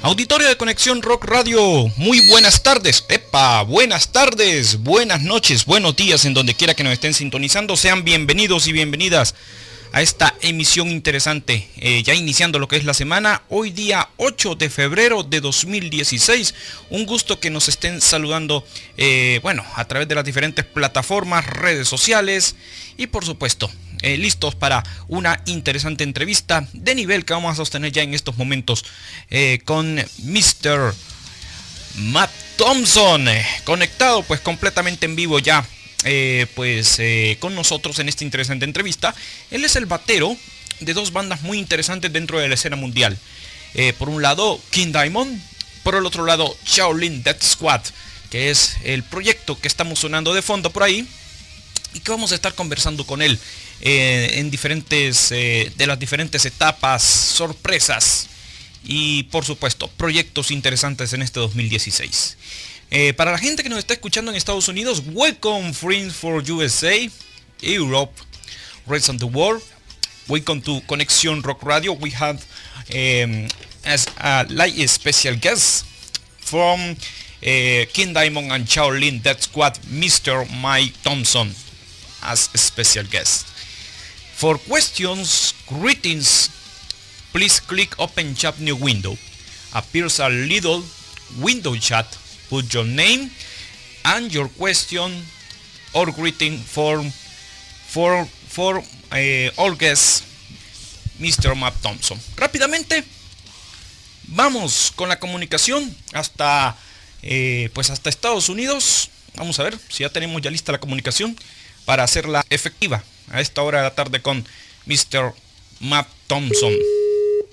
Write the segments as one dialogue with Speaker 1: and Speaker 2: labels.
Speaker 1: Auditorio de Conexión Rock Radio, muy buenas tardes, buenas tardes, buenas noches, buenos días en donde quiera que nos estén sintonizando. Sean bienvenidos y bienvenidas a esta emisión interesante, ya iniciando lo que es la semana, hoy día 8 de febrero de 2016. Un gusto que nos estén saludando, a través de las diferentes plataformas, redes sociales y por supuesto, listos para una interesante entrevista de nivel que vamos a sostener ya en estos momentos con Mr. Matt Thompson, conectado pues completamente en vivo ya con nosotros en esta interesante entrevista. Él es el batero de dos bandas muy interesantes dentro de la escena mundial. Por un lado King Diamond, por el otro lado Shaolin Death Squad, que es el proyecto que estamos sonando de fondo por ahí y que vamos a estar conversando con él en diferentes de las diferentes etapas, sorpresas y por supuesto proyectos interesantes en este 2016. Para la gente que nos está escuchando en Estados Unidos, welcome friends for USA, Europe, rest of the world. Welcome to Conexión Rock Radio. We have as a special guest from King Diamond and Shaolin Death Squad, Mr. Mike Thompson, as a special guest. For questions, greetings, please click Open Chat New Window. Appears a little window chat. Put your name and your question or greeting for our guest, Mr. Matt Thompson. Rápidamente, vamos con la comunicación hasta Estados Unidos. Vamos a ver si ya tenemos ya lista la comunicación para hacerla efectiva a esta hora de la tarde con Mr. Matt Thompson.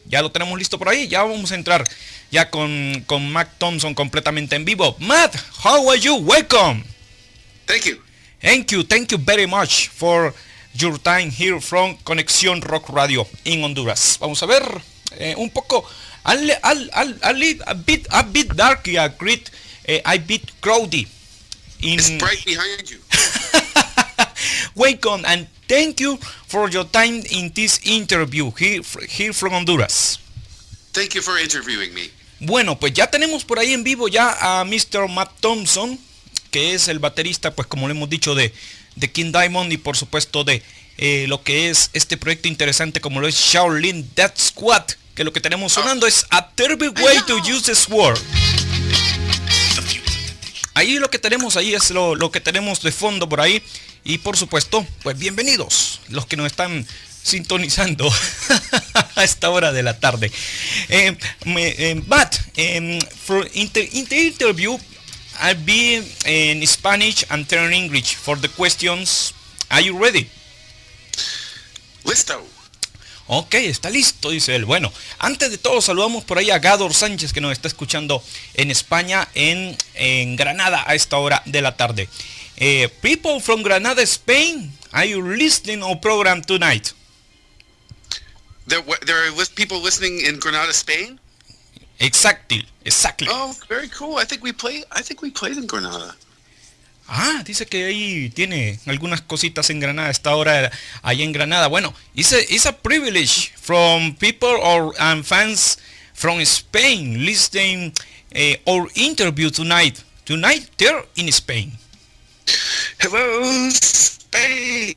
Speaker 1: Ya lo tenemos listo por ahí. Ya vamos a entrar ya con Matt Thompson completamente en vivo. Matt, how are you? Welcome.
Speaker 2: Thank you.
Speaker 1: Thank you very much for your time here from Conexión Rock Radio in Honduras. Vamos a ver un poco a bit dark, a bit crowdy.
Speaker 2: It's bright behind you.
Speaker 1: Welcome and thank you for your time in this interview here from Honduras.
Speaker 2: Thank you for interviewing me.
Speaker 1: Bueno, pues ya tenemos por ahí en vivo ya a Mr. Matt Thompson, que es el baterista, pues como le hemos dicho, de King Diamond y por supuesto de lo que es este proyecto interesante como lo es Shaolin Death Squad, que lo que tenemos sonando es A Terrible Way to Use the Sword. Ahí lo que tenemos ahí es lo que tenemos de fondo por ahí. Y por supuesto, pues bienvenidos los que nos están sintonizando a esta hora de la tarde. But for in the interview, I'll be in Spanish and turn English for the questions. Are you ready?
Speaker 2: Listo.
Speaker 1: Ok, está listo, dice él. Bueno, antes de todo saludamos por ahí a Gador Sánchez, que nos está escuchando en España, en Granada a esta hora de la tarde. People from Granada, Spain, are you listening our program tonight?
Speaker 2: There are people listening in Granada, Spain?
Speaker 1: Exactly.
Speaker 2: Oh, very cool. I think we played in Granada.
Speaker 1: Ah, dice que ahí tiene algunas cositas en Granada, esta hora allá en Granada. Bueno, it's a privilege from people and fans from Spain listening our interview tonight. Tonight they're in Spain.
Speaker 2: Hello, Spain.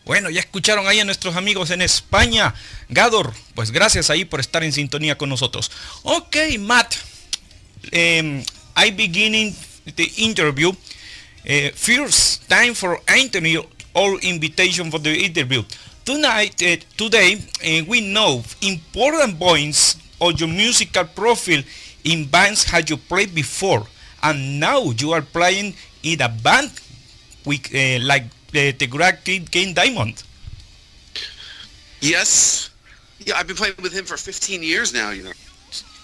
Speaker 1: Bueno, ya escucharon ahí a nuestros amigos en España. Gador, pues gracias ahí por estar en sintonía con nosotros. Ok, Matt, I beginning the interview. First time for Anthony or invitation for the interview. Today, we know important points of your musical profile in bands have you played before, and now you are playing in a band with like the great King Diamond.
Speaker 2: Yes. Yeah, I've been playing with him for 15 years now, you know.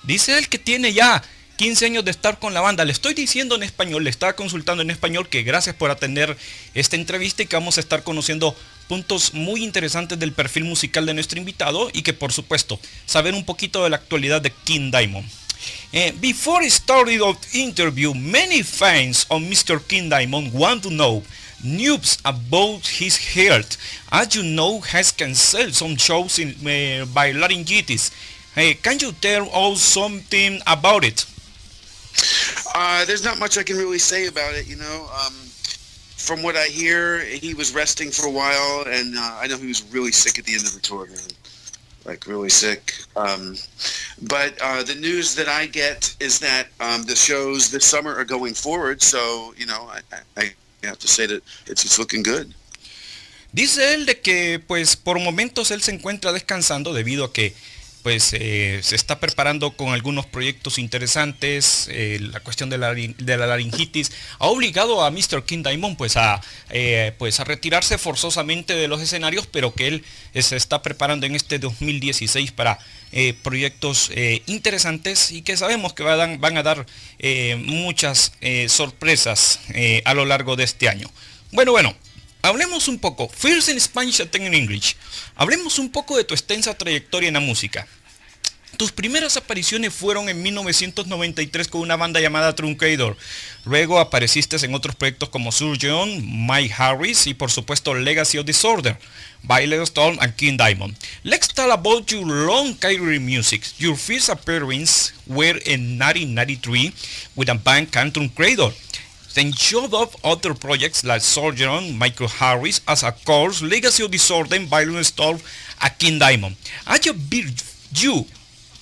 Speaker 1: Dice él que tiene ya 15 años de estar con la banda. Le estoy diciendo en español, le estaba consultando en español que gracias por atender esta entrevista y que vamos a estar conociendo puntos muy interesantes del perfil musical de nuestro invitado y que por supuesto saber un poquito de la actualidad de King Diamond. Before starting the interview, many fans of Mr. King Diamond want to know news about his health. As you know, has canceled some shows by laryngitis. Can you tell us something about it?
Speaker 2: There's not much I can really say about it, you know. From what I hear, he was resting for a while, and I know he was really sick at the end of the tour, man. Like, really sick. But the news that I get is that the shows this summer are going forward, so, you know, I have to say that it's looking good.
Speaker 1: Dice él de que pues por momentos él se encuentra descansando debido a que pues se está preparando con algunos proyectos interesantes. La cuestión de la laringitis ha obligado a Mr. King Diamond pues a retirarse forzosamente de los escenarios, pero que él se está preparando en este 2016 para proyectos interesantes y que sabemos que van a dar muchas sorpresas a lo largo de este año. Bueno, hablemos un poco, first in Spanish and then in English. Hablemos un poco de tu extensa trayectoria en la música. Tus primeras apariciones fueron en 1993 con una banda llamada Truncator. Luego apareciste en otros proyectos como Surgeon, Mike Harris y por supuesto Legacy of Disorder, Violent Storm and King Diamond. Let's talk about your long career in music. Your first appearance were in 1993 with a band called Truncator. Then showed up other projects like Surgeon, Michael Harris, as of course Legacy of Disorder, Violent Storm and King Diamond. I just built you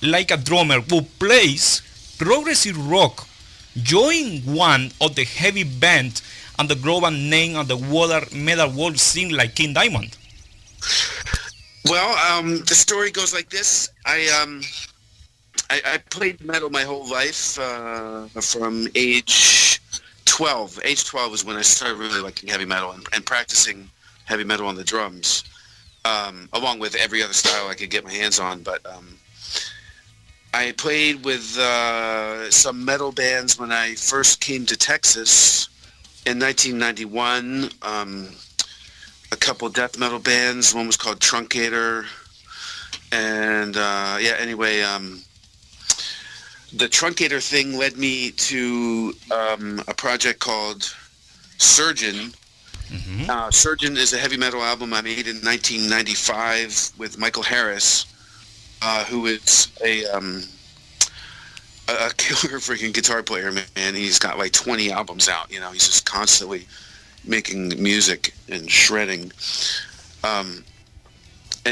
Speaker 1: like a drummer who plays progressive rock, join one of the heavy band and the global name of the metal world scene like King Diamond.
Speaker 2: Well, the story goes like this. I played metal my whole life from age 12. Age 12 is when I started really liking heavy metal and practicing heavy metal on the drums, along with every other style I could get my hands on. But I played with some metal bands when I first came to Texas in 1991. A couple death metal bands. One was called Truncator. And the Truncator thing led me to a project called Surgeon. Mm-hmm. Surgeon is a heavy metal album I made in 1995 with Michael Harris, who is a killer freaking guitar player, man. He's got like 20 albums out, you know. He's just constantly making music and shredding. And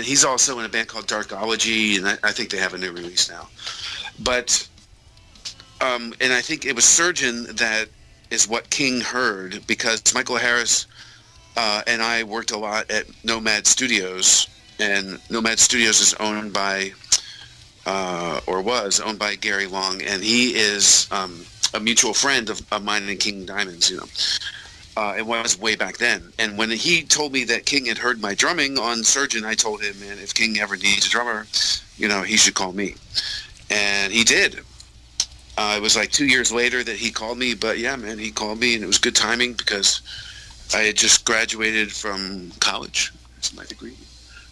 Speaker 2: he's also in a band called Darkology, and I think they have a new release now. But and I think it was Surgeon that is what King heard, because Michael Harris and I worked a lot at Nomad Studios, and Nomad Studios is owned by or was owned by Gary Long, and he is a mutual friend of mine and King Diamond's, you know. It was way back then. And when he told me that King had heard my drumming on Surgeon, I told him, man, if King ever needs a drummer, you know, he should call me. And he did. It was like 2 years later that he called me, but yeah, man, he called me, and it was good timing because I had just graduated from college. That's my degree.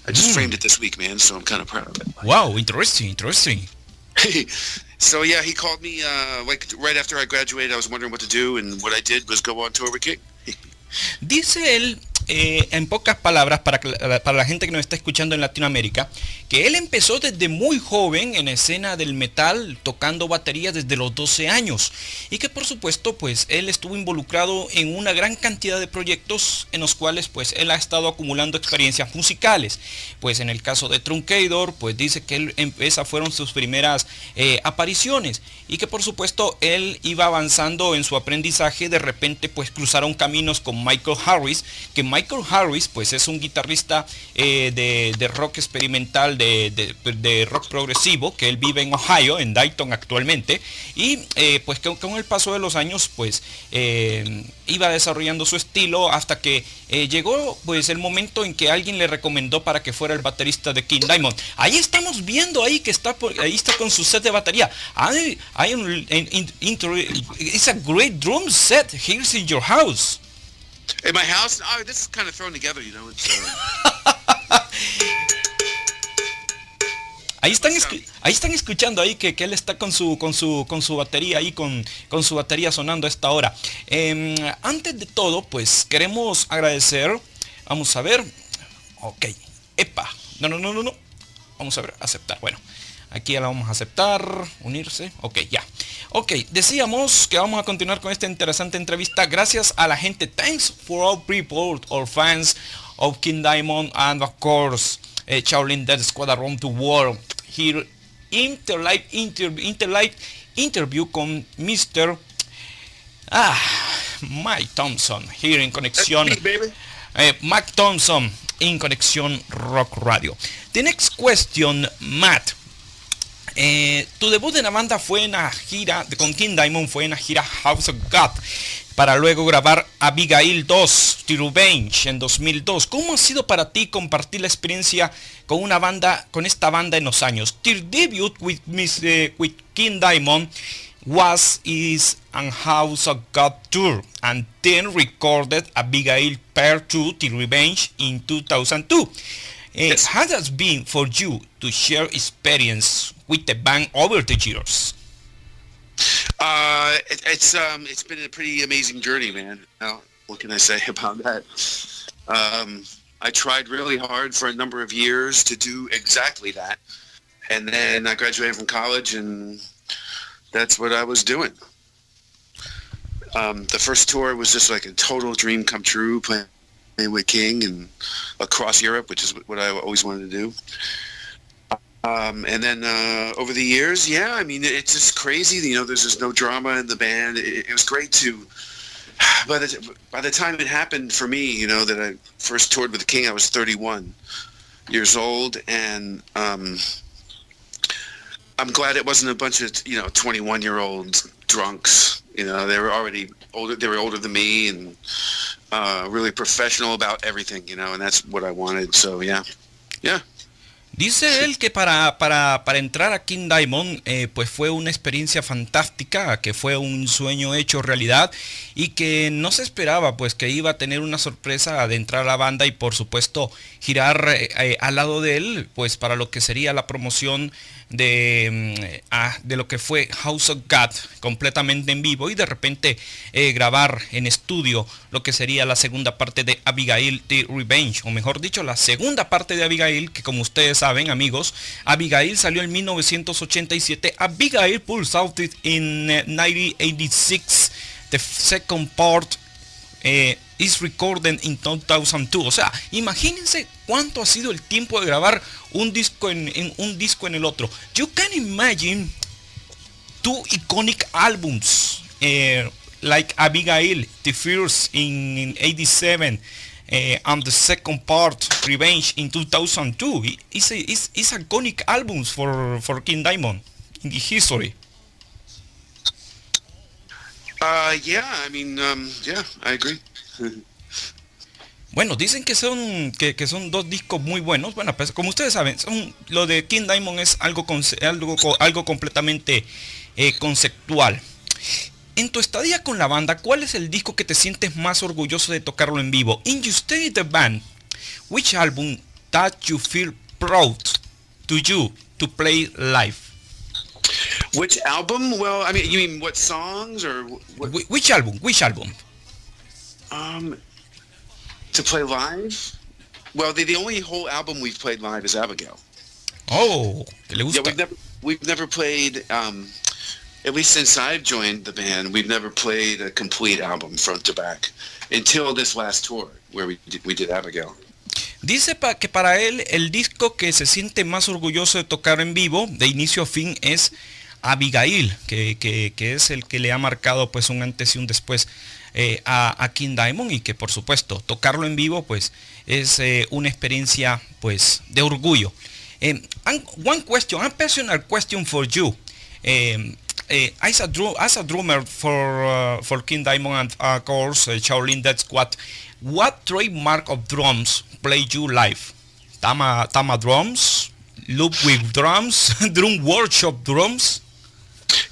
Speaker 2: I just framed it this week, man, so I'm kind of proud of it.
Speaker 1: Wow, interesting.
Speaker 2: So yeah, he called me like right after I graduated. I was wondering what to do, and what I did was go on tour with King.
Speaker 1: Dice él, en pocas palabras, para la gente que nos está escuchando en Latinoamérica, que él empezó desde muy joven en la escena del metal, tocando batería desde los 12 años, y que por supuesto pues él estuvo involucrado en una gran cantidad de proyectos en los cuales pues él ha estado acumulando experiencias musicales. Pues en el caso de Truncator, pues dice que esas fueron sus primeras apariciones, y que por supuesto él iba avanzando en su aprendizaje. De repente pues cruzaron caminos con Michael Harris, que Michael Harris pues es un guitarrista de rock experimental, de rock progresivo, que él vive en Ohio, en Denton actualmente, y pues que con el paso de los años pues iba desarrollando su estilo hasta que llegó pues el momento en que alguien le recomendó para que fuera el baterista de King Diamond. Ahí estamos viendo ahí que ahí está con su set de batería. It's a great drum set here in your house.
Speaker 2: In my house? Oh, this is kind of thrown together, you know. It's,
Speaker 1: Ahí están escuchando ahí que él está con su batería ahí, con su batería sonando a esta hora. Antes de todo, pues queremos agradecer. Vamos a ver. Ok. No. Vamos a ver, aceptar. Bueno. Aquí la vamos a aceptar, unirse. Ok, ya. Ok, decíamos que vamos a continuar con esta interesante entrevista. Gracias a la gente. Thanks for all people or fans of King Diamond and of course Shaolin Dead Squad around the world. Here interlive interview con Mr. Mike Thompson here in Conexión. Mike Thompson in Conexión Rock Radio. The next question, Matt. Tu debut en la banda fue en la gira con King Diamond, fue en la gira House of God, para luego grabar Abigail II The Revenge en 2002. ¿Cómo ha sido para ti compartir la experiencia con una banda, con esta banda en los años? Your debut with King Diamond is an House of God tour, and then recorded Abigail Part 2 The Revenge in 2002.
Speaker 2: Yes.
Speaker 1: How has it been for you to share experience with the band over the years?
Speaker 2: It's been a pretty amazing journey, man. What can I say about that? I tried really hard for a number of years to do exactly that, and then I graduated from college, and that's what I was doing. The first tour was just like a total dream come true, playing with King and across Europe, which is what I always wanted to do. And then over the years, yeah, I mean, it's just crazy. You know, there's just no drama in the band. It was great to, by the time it happened for me, you know, that I first toured with King, I was 31 years old, and I'm glad it wasn't a bunch of, 21-year-old drunks. You know, they were already older. They were older than me, and really professional about everything, and that's what I wanted. So yeah.
Speaker 1: Dice él que para entrar a King Diamond pues fue una experiencia fantástica, que fue un sueño hecho realidad y que no se esperaba pues que iba a tener una sorpresa de entrar a la banda y por supuesto girar al lado de él pues para lo que sería la promoción de lo que fue House of God completamente en vivo y de repente grabar en estudio lo que sería la segunda parte de Abigail The Revenge, o mejor dicho la segunda parte de Abigail, que como ustedes saben amigos, Abigail salió en 1987, Abigail pulls out in 1986, the second part is recorded in 2002. O sea, imagínense cuánto ha sido el tiempo de grabar un disco en un disco en el otro. You can imagine two iconic albums like Abigail, the first in 87 and the second part, Revenge, in 2002. It's iconic albums for King Diamond in the history.
Speaker 2: Yeah, I mean, yeah, I agree.
Speaker 1: Bueno, dicen que son dos discos muy buenos. Bueno, pues como ustedes saben, lo de King Diamond es algo completamente conceptual. En tu estadía con la banda, ¿cuál es el disco que te sientes más orgulloso de tocarlo en vivo? In your stay with the band, which album that you feel proud to you to play live?
Speaker 2: Which album? Well, I mean, you mean what songs or what?
Speaker 1: Which album? Which album?
Speaker 2: To play live? Well, the only whole album we've played live is Abigail.
Speaker 1: Oh, que le gusta.
Speaker 2: Yeah, we've never played. At least since I've joined the band, we've never played a complete album front to back until this last tour where we did Abigail.
Speaker 1: Dice que para él el disco que se siente más orgulloso de tocar en vivo, de inicio a fin, es Abigail, que es el que le ha marcado pues un antes y un después a King Diamond, y que por supuesto tocarlo en vivo pues es una experiencia pues de orgullo. One question, a personal question for you. As a drummer for King Diamond and of course Shaolin Dead Squad, what trademark of drums play you live? Tama drums, loop with drums, drum workshop drums.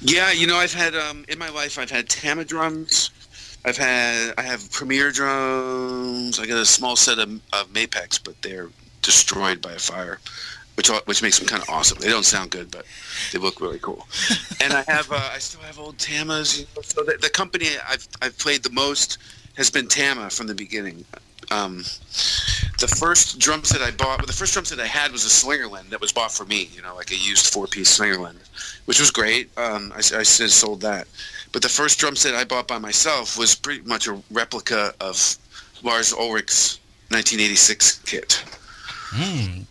Speaker 2: Yeah, I've had in my life I've had Tama drums. I have Premier drums. I got a small set of Mapex, but they're destroyed by a fire, which makes them kind of awesome. They don't sound good, but they look really cool. And I still have old Tamas. So the company I've played the most has been Tama from the beginning. the first drum set I bought, the first drum set I had was a Slingerland that was bought for me, like a used 4-piece Slingerland, which was great. I since sold that. But the first drum set I bought by myself was pretty much a replica of Lars Ulrich's 1986 kit.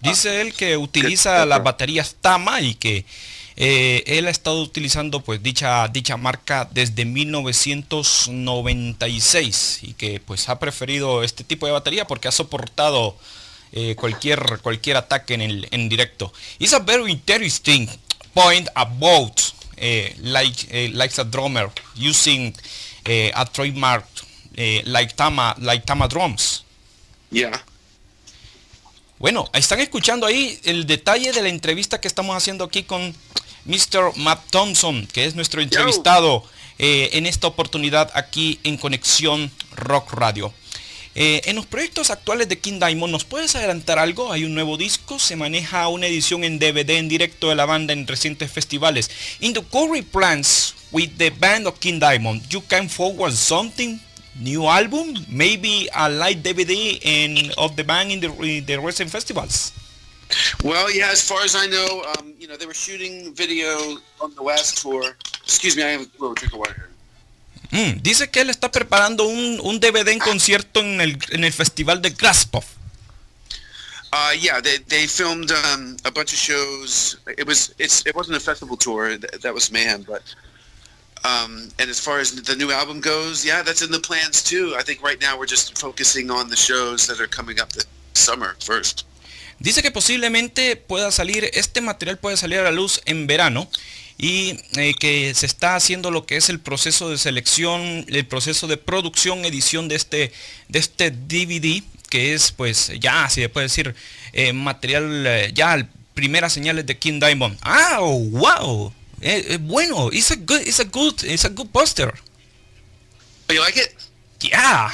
Speaker 1: Dice él que utiliza las baterías Tama y que él ha estado utilizando pues dicha marca desde 1996 y que pues ha preferido este tipo de batería porque ha soportado cualquier ataque en directo. It's a very interesting point about like a drummer using a trademark like Tama drums.
Speaker 2: Yeah.
Speaker 1: Bueno, están escuchando ahí el detalle de la entrevista que estamos haciendo aquí con Mr. Matt Thompson, que es nuestro entrevistado en esta oportunidad aquí en Conexión Rock Radio. En los proyectos actuales de King Diamond, ¿nos puedes adelantar algo? Hay un nuevo disco, se maneja una edición en DVD en directo de la banda en recientes festivales. In the current plans with the band of King Diamond, you can forward something? New album, maybe a light DVD of the band in the recent festivals.
Speaker 2: Well, yeah, as far as I know, they were shooting video on the last tour. Excuse me, I have a little drink of water here.
Speaker 1: Dice que él está preparando un DVD en concierto en el festival de Graspov.
Speaker 2: Yeah, they filmed a bunch of shows. It wasn't a festival tour. That was mayhem, but. And as far as the new album goes, yeah, that's in the plans too. I think right now we're just focusing on the shows that are coming up this summer first.
Speaker 1: Dice que posiblemente este material puede salir a la luz en verano y que se está haciendo lo que es el proceso de selección, el proceso de producción, edición de este DVD, que es pues ya, si se puede decir, material, ya primeras señales de King Diamond. ¡Ah, wow! Bueno, it's a good poster.
Speaker 2: Oh, you like it?
Speaker 1: Yeah.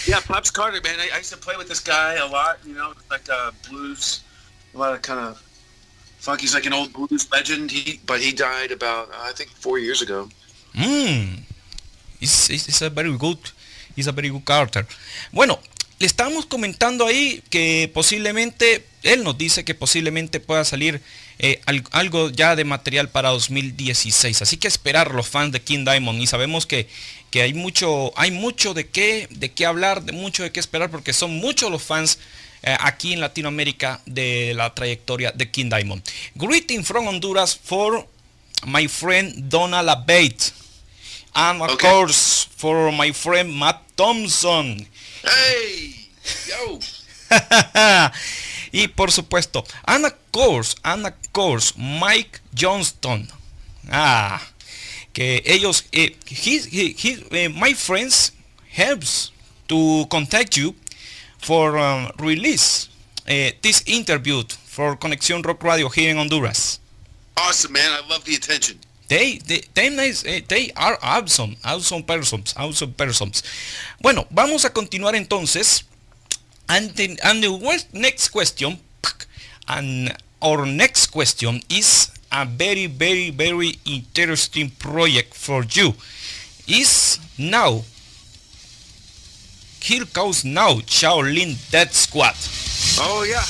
Speaker 2: Yeah, Pops Carter, man. I used to play with this guy a lot. Like blues, a lot of kind of funk. He's like an old blues legend. But he died about I think 4 years ago.
Speaker 1: It's a very good Carter. Bueno, le estábamos comentando ahí que posiblemente él nos dice que posiblemente pueda salir algo ya de material para 2016, así que esperar los fans de King Diamond, y sabemos que hay mucho de qué hablar, de mucho de qué esperar, porque son muchos los fans aquí en Latinoamérica de la trayectoria de King Diamond. Greeting from Honduras for my friend Donald Abigail, and of course for my friend Matt Thompson.
Speaker 2: Hey, yo.
Speaker 1: Y por supuesto, and of course, Mike Johnston. Que ellos, my friends helps to contact you for release this interview for Conexión Rock Radio here in Honduras.
Speaker 2: Awesome, man. I love the attention.
Speaker 1: They are awesome persons. Bueno, vamos a continuar entonces. And the next question, and our next question is a very, very, very interesting project for you. Is now, here comes now, Shaolin Death Squad.
Speaker 2: Oh yeah,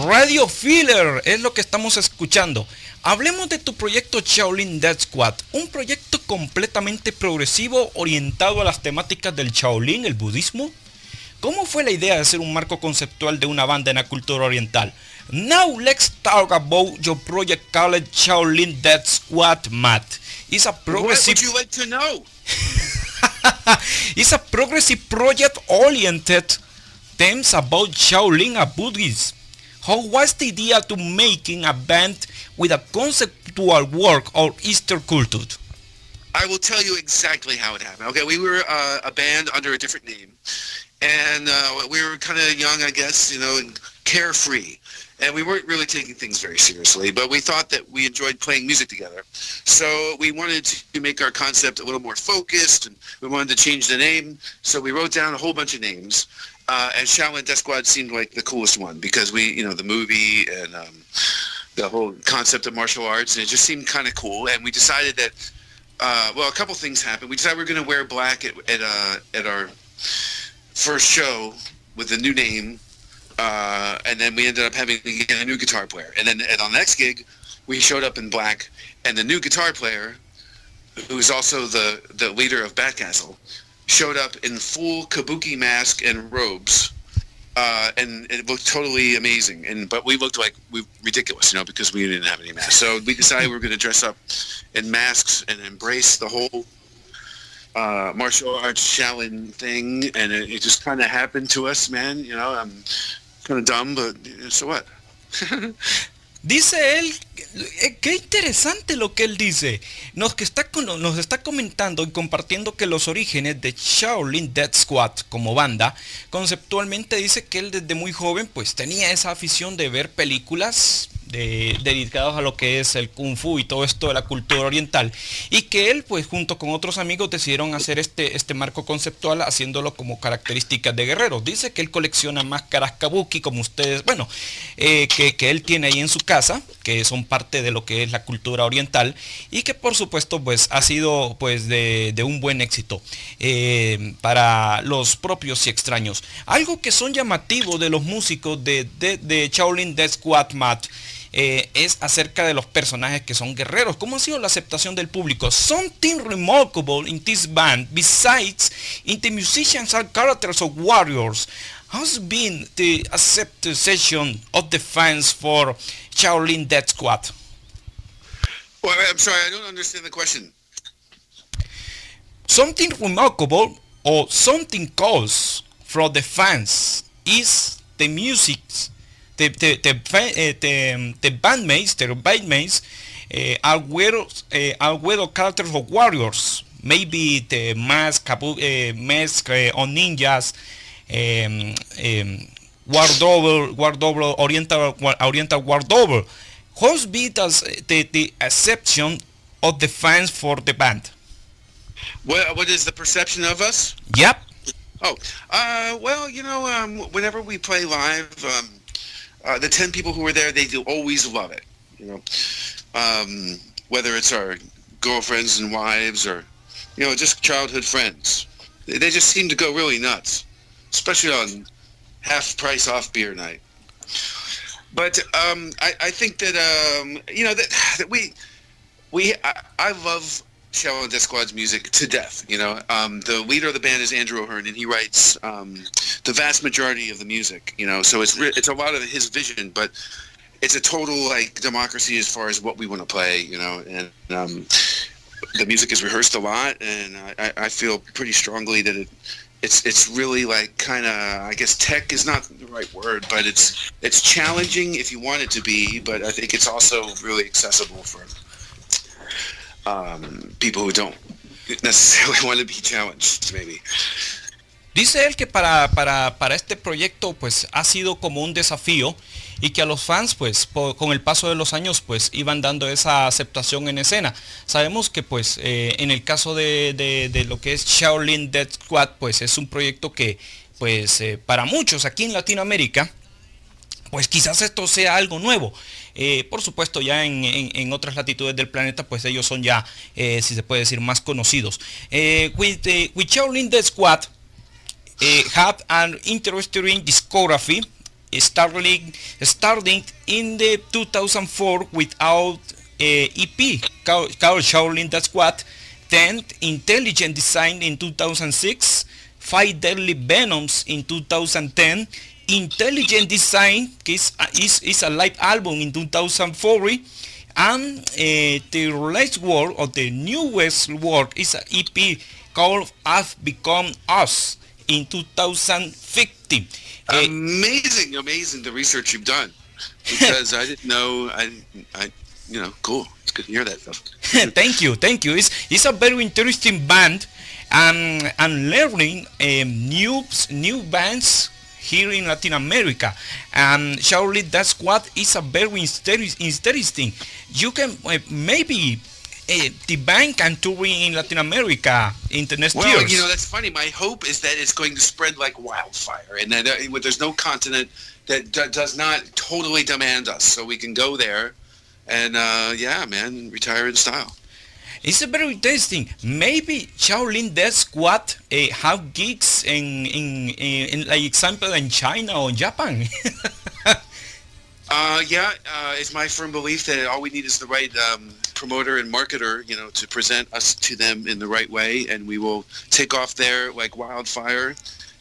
Speaker 1: Radio Filler es lo que estamos escuchando. Hablemos de tu proyecto Shaolin Death Squad, un proyecto completamente progresivo orientado a las temáticas del Shaolin, el budismo. ¿Cómo fue la idea de hacer un marco conceptual de una banda en la cultura oriental? Now let's talk about your project called Shaolin Death Squad, Matt. It's a progressive...
Speaker 2: What would you like to know?
Speaker 1: It's a progressive project oriented themes about Shaolin and Buddhism. How was the idea to making a band with a conceptual work of Eastern culture?
Speaker 2: I will tell you exactly how it happened. Okay, we were a band under a different name, and we were kind of young, I guess, and carefree, and we weren't really taking things very seriously, but we thought that we enjoyed playing music together. So we wanted to make our concept a little more focused, and we wanted to change the name, so we wrote down a whole bunch of names. And Shaolin Death Squad seemed like the coolest one because we, the movie and the whole concept of martial arts, and it just seemed kind of cool. And we decided that, a couple things happened. We decided we were going to wear black at our first show with a new name, and then we ended up having to get a new guitar player. And then on the next gig, we showed up in black, and the new guitar player, who's also the leader of Bat Castle, showed up in full kabuki mask and robes, and it looked totally amazing. But we looked like ridiculous, because we didn't have any masks. So we decided we were going to dress up in masks and embrace the whole martial arts Shaolin thing, and it just kind of happened to us, man. I'm kind of dumb, but so what?
Speaker 1: Dice él, qué interesante lo que él dice. Nos está comentando y compartiendo que los orígenes de Shaolin Death Squad como banda, conceptualmente dice que él desde muy joven pues tenía esa afición de ver películas dedicados a lo que es el kung fu y todo esto de la cultura oriental, y que él pues junto con otros amigos decidieron hacer este marco conceptual haciéndolo como características de guerreros. Dice que él colecciona máscaras kabuki como ustedes, que él tiene ahí en su casa, que son parte de lo que es la cultura oriental, y que por supuesto pues ha sido pues de un buen éxito para los propios y extraños. Algo que son llamativos de los músicos de Shaolin Death Squad, Matt, es acerca de los personajes que son guerreros. ¿Cómo ha sido la aceptación del público? Something remarkable in this band, besides in the musicians are characters of warriors, has been the acceptation of the fans for Shaolin Death Squad.
Speaker 2: Well, I'm sorry, I don't understand the question.
Speaker 1: Something remarkable or something cause from the fans is the music. The bandmates, their bandmates, are weird characters of warriors. Maybe the mask on ninjas, war double, oriental war double. How's been the acceptance of the fans for the band?
Speaker 2: What is the perception of us?
Speaker 1: Yep.
Speaker 2: Oh, whenever we play live, the 10 people who were there, they do always love it. Whether it's our girlfriends and wives or, just childhood friends. They just seem to go really nuts, especially on half price off beer night. But I think that I love Shaolin Death Squad's music to death. The leader of the band is Andrew O'Hearn, and he writes the vast majority of the music. So it's a lot of his vision, but it's a total democracy as far as what we want to play. And the music is rehearsed a lot, and I feel pretty strongly that it's really kind of, I guess tech is not the right word, but it's challenging if you want it to be, but I think it's also really accessible for people who don't necessarily want to be challenged, maybe.
Speaker 1: Dice él que para este proyecto pues ha sido como un desafío, y que a los fans pues con el paso de los años pues iban dando esa aceptación en escena. Sabemos que pues en el caso de lo que es Shaolin Death Squad pues es un proyecto que pues para muchos aquí en Latinoamérica pues quizás esto sea algo nuevo. Por supuesto ya en otras latitudes del planeta pues ellos son ya si se puede decir más conocidos. With Shaolin Death Squad have an interesting discography, starting in the 2004 without EP called Shaolin Death Squad, then Intelligent Design in 2006, 5 Deadly Venoms in 2010, Intelligent Design is a live album in 2004, and the latest work of the newest work is an EP called I've Become Us in 2015.
Speaker 2: Amazing the research you've done, because I didn't know. Cool. It's good to hear that stuff.
Speaker 1: Thank you. It's a very interesting band, and learning new bands here in Latin America. And Shaolin Death Squad is a very interesting. You can maybe the band can tour in Latin America in the next years.
Speaker 2: Well, that's funny. My hope is that it's going to spread like wildfire, and that there's no continent that does not totally demand us, so we can go there and retire in style.
Speaker 1: It's a very interesting. Maybe Shaolin Death Squad have gigs in like example in China or Japan.
Speaker 2: It's my firm belief that all we need is the right promoter and marketer, to present us to them in the right way, and we will take off there like wildfire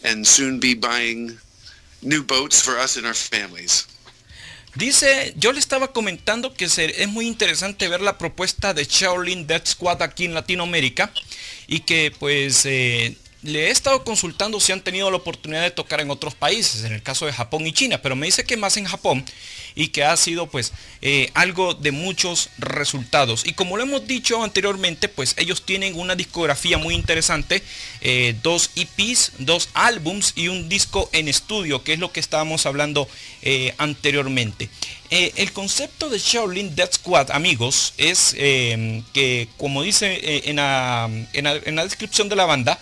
Speaker 2: and soon be buying new boats for us and our families.
Speaker 1: Dice, yo le estaba comentando que es muy interesante ver la propuesta de Shaolin Death Squad aquí en Latinoamérica y que pues le he estado consultando si han tenido la oportunidad de tocar en otros países, en el caso de Japón y China, pero me dice que más en Japón y que ha sido pues algo de muchos resultados. Y como lo hemos dicho anteriormente, pues ellos tienen una discografía muy interesante, 2 EPs, 2 álbums y un disco en estudio, que es lo que estábamos hablando anteriormente. El concepto de Shaolin Death Squad, amigos, es que, como dice en la descripción de la banda,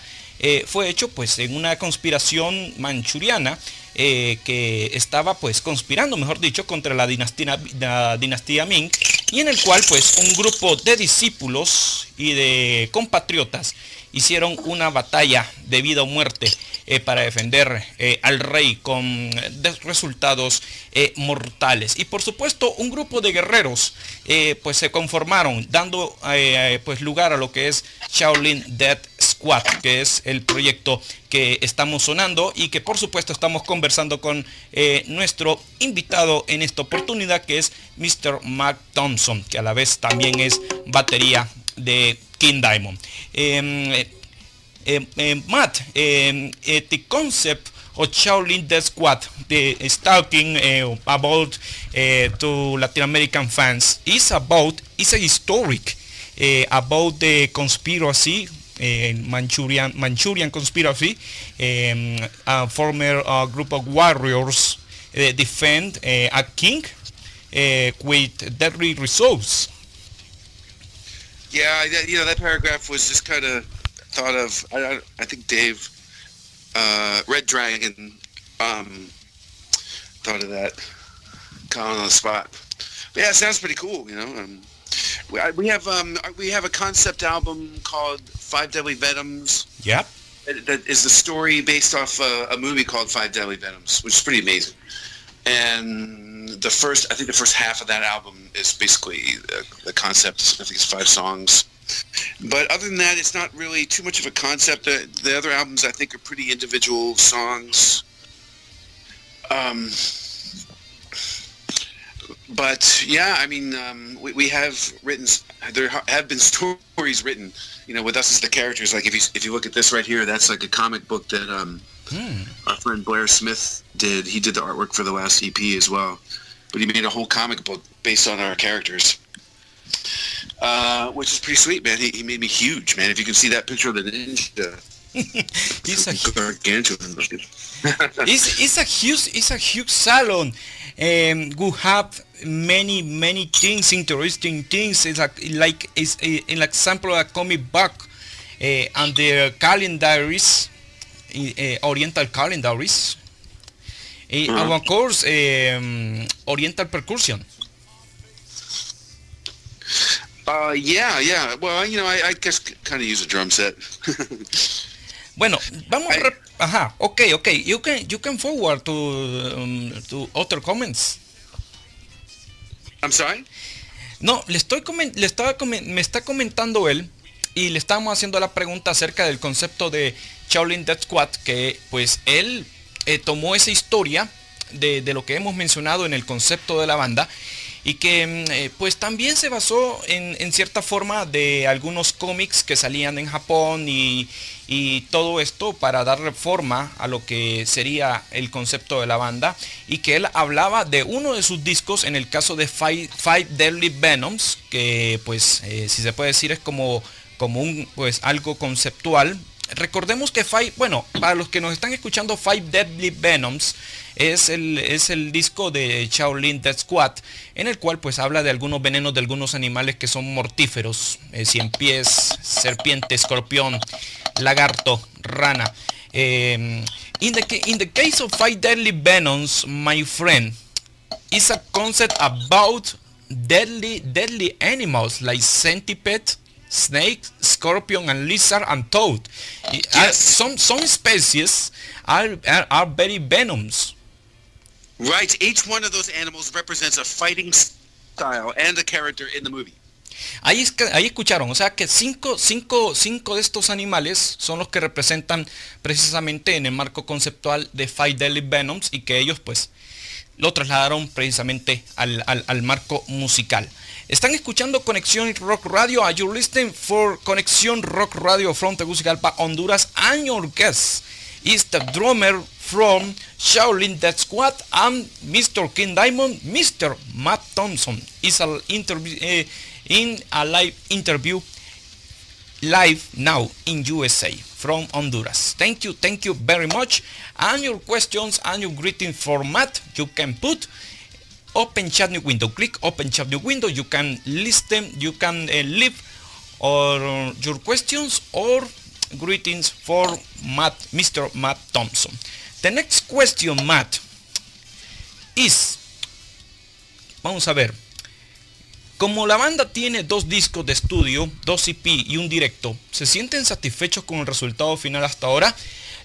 Speaker 1: fue hecho pues en una conspiración manchuriana que estaba pues conspirando, mejor dicho, contra la dinastía Ming, y en el cual pues un grupo de discípulos y de compatriotas hicieron una batalla de vida o muerte para defender al rey con resultados mortales. Y por supuesto un grupo de guerreros pues se conformaron, dando pues lugar a lo que es Shaolin Death Squad, que es el proyecto que estamos sonando y que por supuesto estamos conversando con nuestro invitado en esta oportunidad, que es Mr. Mark Thompson, que a la vez también es batería de King Diamond. Matt, the concept of Shaolin Death Squad, is talking about to Latin American fans, is a historic about the conspiracy, Manchurian conspiracy, a former group of warriors defend a king with deadly results.
Speaker 2: Yeah, that paragraph was just kind of thought of. I think Dave, Red Dragon, thought of that, kind of on the spot. But yeah, it sounds pretty cool. We have a concept album called Five Deadly Venoms.
Speaker 1: Yeah,
Speaker 2: that is the story based off a movie called Five Deadly Venoms, which is pretty amazing. And the first half of that album is basically the concept. I think it's 5 songs. But other than that, it's not really too much of a concept. The other albums, I think, are pretty individual songs. But yeah, I mean, we have written. There have been stories written, with us as the characters. Like if you look at this right here, that's like a comic book that our friend Blair Smith did. He did the artwork for the last EP as well. But he made a whole comic book based on our characters. Which is pretty sweet, man. He made me huge, man. If you can see that picture of the ninja,
Speaker 1: It's a
Speaker 2: gargantuan.
Speaker 1: it's a huge salon. We have many things, interesting things. It's like an example of a comic book, and the calendaries, Oriental calendaries, and of course Oriental percussion.
Speaker 2: Yeah. Well, I guess kind of use a drum set.
Speaker 1: Bueno, vamos okay. You can forward to other comments.
Speaker 2: I'm sorry?
Speaker 1: No, me está comentando él y le estábamos haciendo la pregunta acerca del concepto de Shaolin Death Squad, que pues él tomó esa historia de lo que hemos mencionado en el concepto de la banda, y que pues también se basó en cierta forma de algunos cómics que salían en Japón y todo esto para darle forma a lo que sería el concepto de la banda, y que él hablaba de uno de sus discos, en el caso de Five Deadly Venoms, que pues si se puede decir es como un pues algo conceptual. Recordemos que para los que nos están escuchando, Five Deadly Venoms es el disco de Shaolin Death Squad, en el cual pues habla de algunos venenos de algunos animales que son mortíferos, 100 pies, serpiente, escorpión, lagarto, rana. In the case of Five Deadly Venoms, my friend, it's a concept about deadly animals like centipede, snake, scorpion, and lizard and toad.
Speaker 2: Yes.
Speaker 1: Some species are very venomous.
Speaker 2: Right. Each one of those animals represents a fighting style and a character in the movie.
Speaker 1: Ahí escucharon, o sea que cinco de estos animales son los que representan precisamente en el marco conceptual de Five Deadly Venoms y que ellos pues lo trasladaron precisamente al marco musical. Están escuchando Conexión Rock Radio. Are you listening for Conexión Rock Radio from Tegucigalpa, Honduras? And your guest is the drummer from Shaolin Death Squad and Mr. King Diamond, Mr. Matt Thompson. Is an interview in a live interview live now in USA from Honduras. Thank you very much. And your questions and your greeting format you can put open chat new window. Click open chat new window. You can list them. You can leave or your questions or greetings for Matt, Mr. Matt Thompson. The next question, Matt, is, vamos a ver, como la banda tiene 2 discos de estudio, 2 EP y un directo, ¿se sienten satisfechos con el resultado final hasta ahora?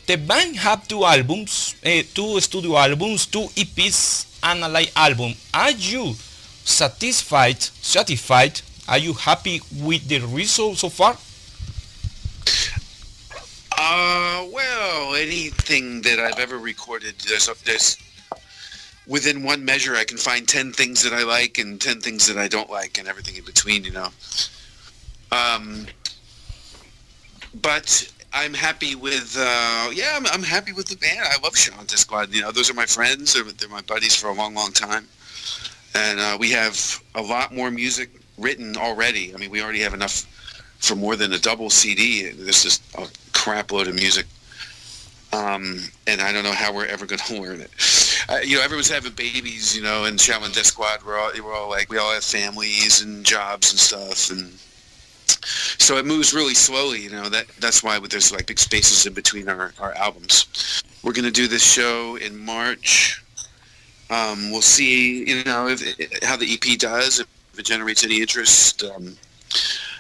Speaker 1: The band have 2 albums, 2 studio albums, 2 EPs and a live album. Are you satisfied? Are you happy with the result so far?
Speaker 2: Well, anything that I've ever recorded, there's within one measure I can find 10 things that I like and 10 things that I don't like and everything in between, you know. But I'm happy with, I'm happy with the band. I love Shaolin Death Squad. You know, those are my friends. They're my buddies for a long, long time. And we have a lot more music written already. I mean, we already have enough for more than a double CD. There's just a crap load of music. And I don't know how we're ever going to learn it. You know, everyone's having babies, you know, and Shaolin Death Squad, we all have families and jobs and stuff. And so it moves really slowly, you know, that's why there's like big spaces in between our albums. We're going to do this show in March. We'll see, you know, how the EP does, if it generates any interest.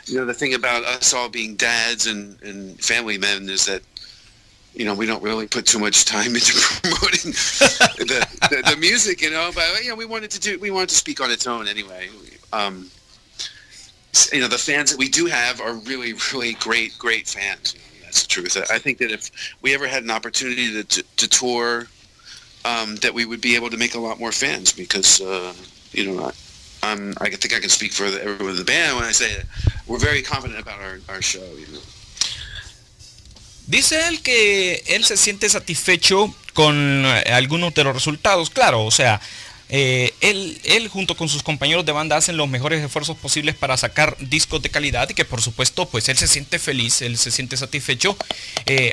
Speaker 2: You know, the thing about us all being dads and family men is that, you know, we don't really put too much time into promoting the music, you know, but, you know, we wanted to speak on its own anyway. You know, the fans that we do have are really, really great fans. That's the truth. I think that if we ever had an opportunity to tour, that we would be able to make a lot more fans because, you know, I think I can speak for everyone in the band when I say that we're very confident about our show, you know.
Speaker 1: Dice él que él se siente satisfecho con algunos de los resultados, claro, o sea, él junto con sus compañeros de banda hacen los mejores esfuerzos posibles para sacar discos de calidad y que por supuesto pues él se siente feliz, él se siente satisfecho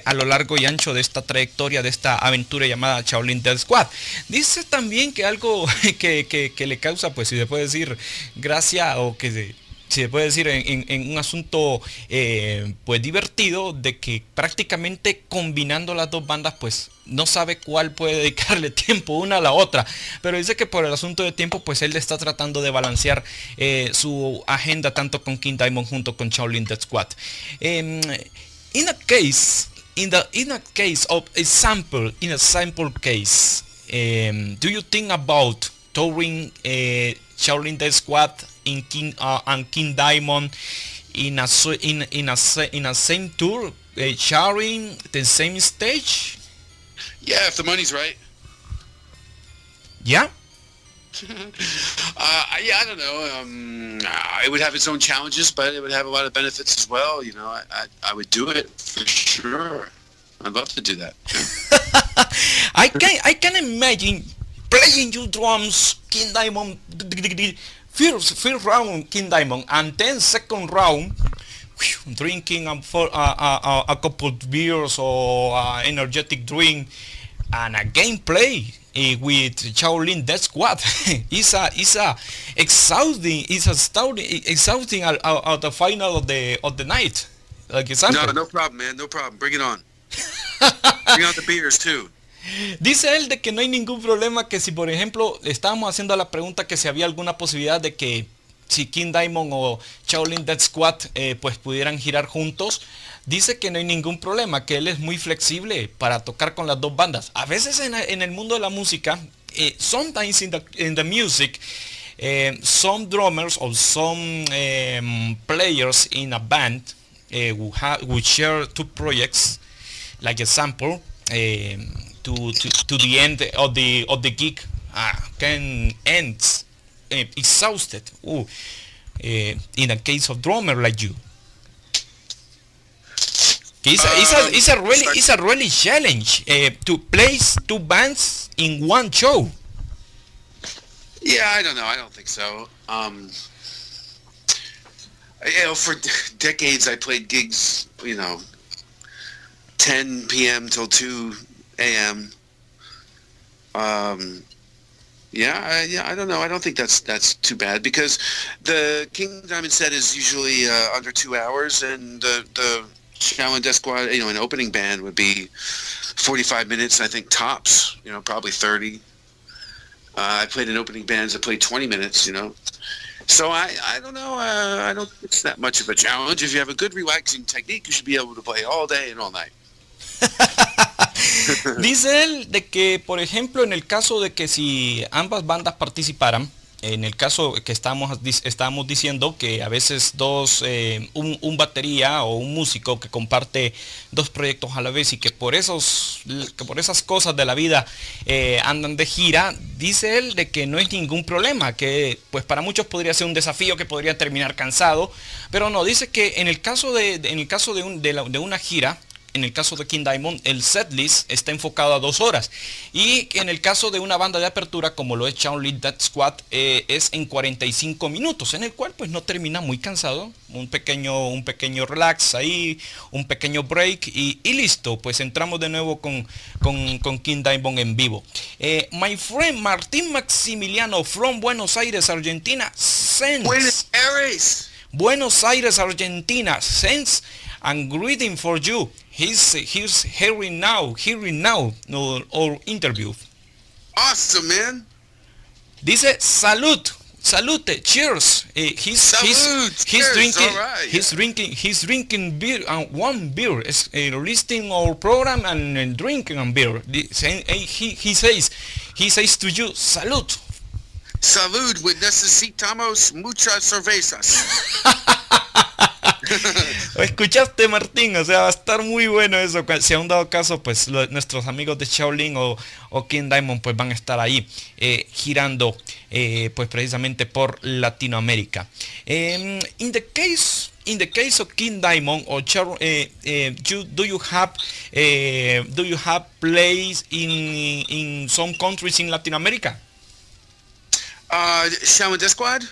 Speaker 1: a lo largo y ancho de esta trayectoria, de esta aventura llamada Shaolin Death Squad. Dice también que algo que le causa, pues si se puede decir, gracia o que se puede decir en un asunto pues divertido, de que prácticamente combinando las 2 bandas pues no sabe cuál puede dedicarle tiempo una a la otra, pero dice que por el asunto de tiempo pues él está tratando de balancear su agenda tanto con King Diamond junto con Shaolin Death Squad. In a case of a sample case, do you think about touring Shaolin Death Squad in King Diamond in a same tour, sharing the same stage?
Speaker 2: Yeah, if the money's right.
Speaker 1: Yeah.
Speaker 2: I don't know. It would have its own challenges, but it would have a lot of benefits as well. You know, I would do it for sure. I'd love to do that.
Speaker 1: I can imagine playing your drums, King Diamond. First round King Diamond, and then second round drinking a couple of beers or energetic drink and a gameplay with Shaolin Death Squad. It's exhausting at the final of the night. Like example.
Speaker 2: No problem, man. No problem. Bring it on. Bring out the beers too.
Speaker 1: Dice él de que no hay ningún problema, que si por ejemplo estábamos haciendo la pregunta que si había alguna posibilidad de que si King Diamond o Shaolin Death Squad pues pudieran girar juntos. Dice que no hay ningún problema, que él es muy flexible para tocar con las dos bandas. A veces en el mundo de la música, sometimes in the music, some drummers or some players in a band who share two projects, like example, to the end of the gig can end exhausted. In a case of drummer like you. It's a really challenge to place two bands in one show.
Speaker 2: Yeah, I don't know. I don't think so. For decades I played gigs, 10 p.m. till 2 a.m. I don't know. I don't think that's too bad, because the King Diamond set is usually under 2 hours, and the Shaolin Death Squad, an opening band would be 45 minutes, I think, tops, probably 30. I played in opening bands that played 20 minutes, So I don't know. I don't think it's that much of a challenge. If you have a good relaxing technique, you should be able to play all day and all night.
Speaker 1: Dice él de que, por ejemplo, en el caso de que si ambas bandas participaran, en el caso que estábamos diciendo que a veces un batería o un músico que comparte dos proyectos a la vez y que por esas cosas de la vida andan de gira, dice él de que no es ningún problema, que pues para muchos podría ser un desafío, que podría terminar cansado, pero no, dice que en el caso de una gira, en el caso de King Diamond, el setlist está enfocado a 2 horas. Y en el caso de una banda de apertura, como lo es Shaolin Death Squad, es en 45 minutos, en el cual pues no termina muy cansado. Un pequeño relax ahí, un pequeño break y listo. Pues entramos de nuevo con King Diamond en vivo. My friend Martín Maximiliano from Buenos Aires, Argentina, sends. Buenos Aires, Argentina, sends and greeting for you. He's hearing now our interview.
Speaker 2: Awesome, man.
Speaker 1: Dice salute, cheers. He's drinking beer and one beer. Listening our program and drinking a beer. He says to you, salud.
Speaker 2: Salud, necesitamos muchas cervezas.
Speaker 1: ¿Escuchaste, Martín? O sea, va a estar muy bueno eso. Si a un dado caso, pues nuestros amigos de Shaolin o King Diamond pues van a estar ahí girando pues precisamente por Latinoamérica. In the case of King Diamond or do you have plays in some countries in Latin America?
Speaker 2: Shaolin Death Squad?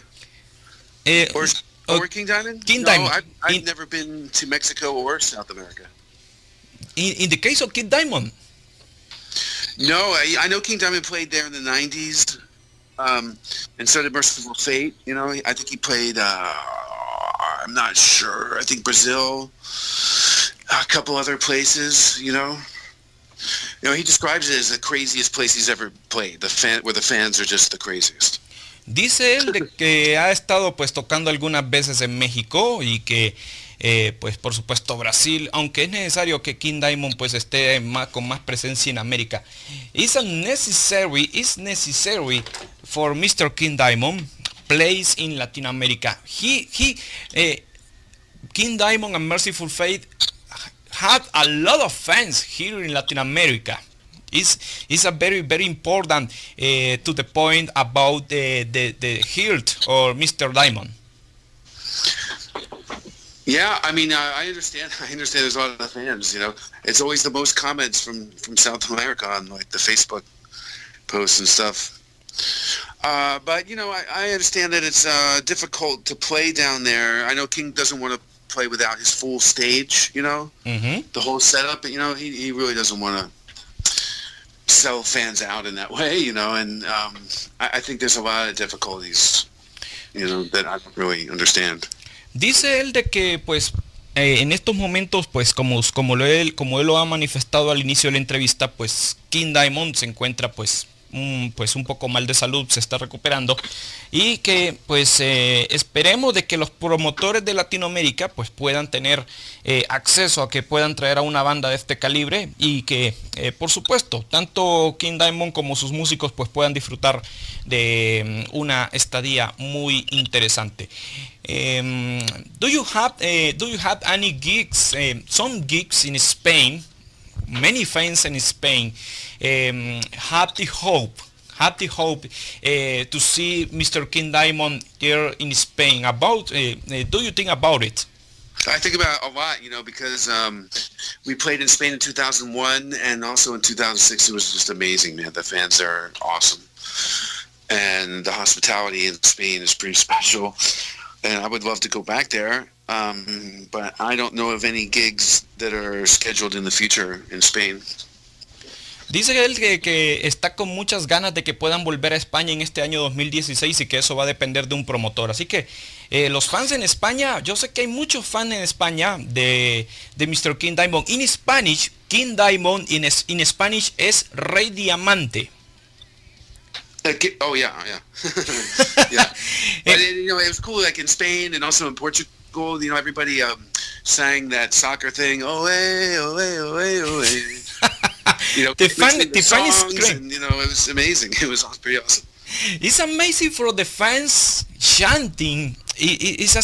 Speaker 2: Or King Diamond?
Speaker 1: King Diamond.
Speaker 2: I've never been to Mexico or South America.
Speaker 1: In the case of King Diamond?
Speaker 2: No, I know King Diamond played there in the 90s, and so did Merciful Fate. I think he played, I'm not sure, I think Brazil, a couple other places, he describes it as the craziest place he's ever played, where the fans are just the craziest.
Speaker 1: Dice él de que ha estado pues tocando algunas veces en México y que pues por supuesto Brasil, aunque es necesario que King Diamond pues esté con más presencia en América. It's necessary for Mr. King Diamond plays in Latin America. King Diamond and Merciful Fate had a lot of fans here in Latin America. Is a very, very important to the point about the Hilt or Mr. Diamond.
Speaker 2: Yeah, I mean, I understand. There's a lot of fans. It's always the most comments from South America on like the Facebook posts and stuff. But I understand that it's difficult to play down there. I know King doesn't want to play without his full stage. The whole setup. He really doesn't want to sell fans out in that way, and I think there's a lot of difficulties, that I don't really understand.
Speaker 1: Dice él de que pues en estos momentos pues como él lo ha manifestado al inicio de la entrevista, pues King Diamond se encuentra pues pues un poco mal de salud, se está recuperando, y que pues esperemos de que los promotores de Latinoamérica pues puedan tener acceso a que puedan traer a una banda de este calibre, y que por supuesto tanto King Diamond como sus músicos pues puedan disfrutar de una estadía muy interesante. Do you have any gigs, some gigs in Spain? Many fans in Spain have the hope to see Mr. King Diamond here in Spain. About do you think about it?
Speaker 2: I think about it a lot, because we played in Spain in 2001 and also in 2006. It was just amazing, man. The fans there are awesome, and the hospitality in Spain is pretty special. And I would love to go back there, but I don't know of any gigs that are scheduled in the future in Spain.
Speaker 1: Dice él que está con muchas ganas de que puedan volver a España en este año 2016, y que eso va a depender de un promotor. Así que los fans en España, yo sé que hay muchos fans en España de Mr. King Diamond. In Spanish, King Diamond in Spanish es Rey Diamante.
Speaker 2: Oh yeah. Yeah. But it was cool, like in Spain and also in Portugal. Everybody sang that soccer thing. Ole, ole, ole, ole. The fan is great. And, it was amazing. It was pretty awesome.
Speaker 1: It's amazing for the fans chanting. It's a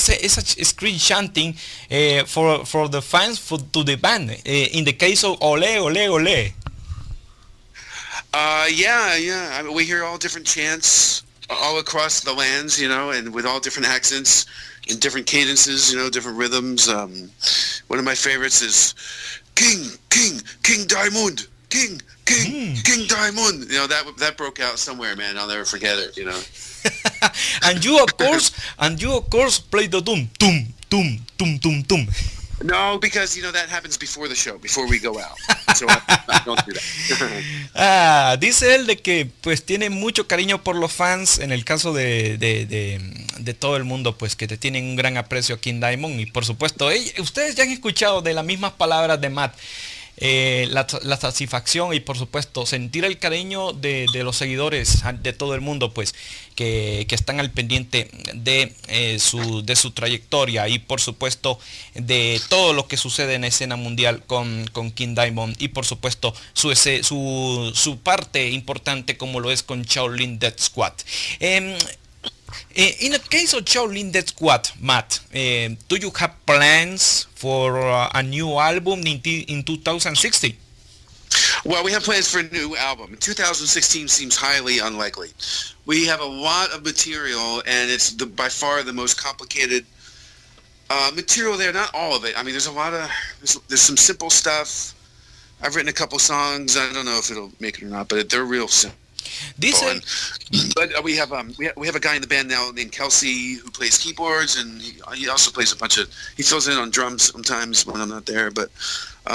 Speaker 1: screen chanting for the fans to the band. In the case of ole, ole, ole.
Speaker 2: Yeah. I mean, we hear all different chants all across the lands, and with all different accents and different cadences, different rhythms. One of my favorites is King Diamond, King Diamond. That broke out somewhere, man. I'll never forget it.
Speaker 1: And you of course play the tum tum tum.
Speaker 2: No, because that happens before the show, before we go out. So I don't do that.
Speaker 1: Dice él de que pues tiene mucho cariño por los fans, en el caso de todo el mundo, pues que te tienen un gran aprecio a King Diamond, y por supuesto, ustedes ya han escuchado de las mismas palabras de Matt. La satisfacción y por supuesto sentir el cariño de los seguidores de todo el mundo, pues que están al pendiente de su trayectoria, y por supuesto de todo lo que sucede en la escena mundial con King Diamond, y por supuesto su parte importante como lo es con Shaolin Death Squad. In the case of Shaolin Death Squad, Matt, do you have plans for a new album in 2016?
Speaker 2: Well, we have plans for a new album. 2016 seems highly unlikely. We have a lot of material, and it's by far the most complicated material there. Not all of it. I mean, there's some simple stuff. I've written a couple songs. I don't know if it'll make it or not, but they're real simple. But we have a guy in the band now named Kelsey who plays keyboards, and he also plays he fills in on drums sometimes when I'm not there, but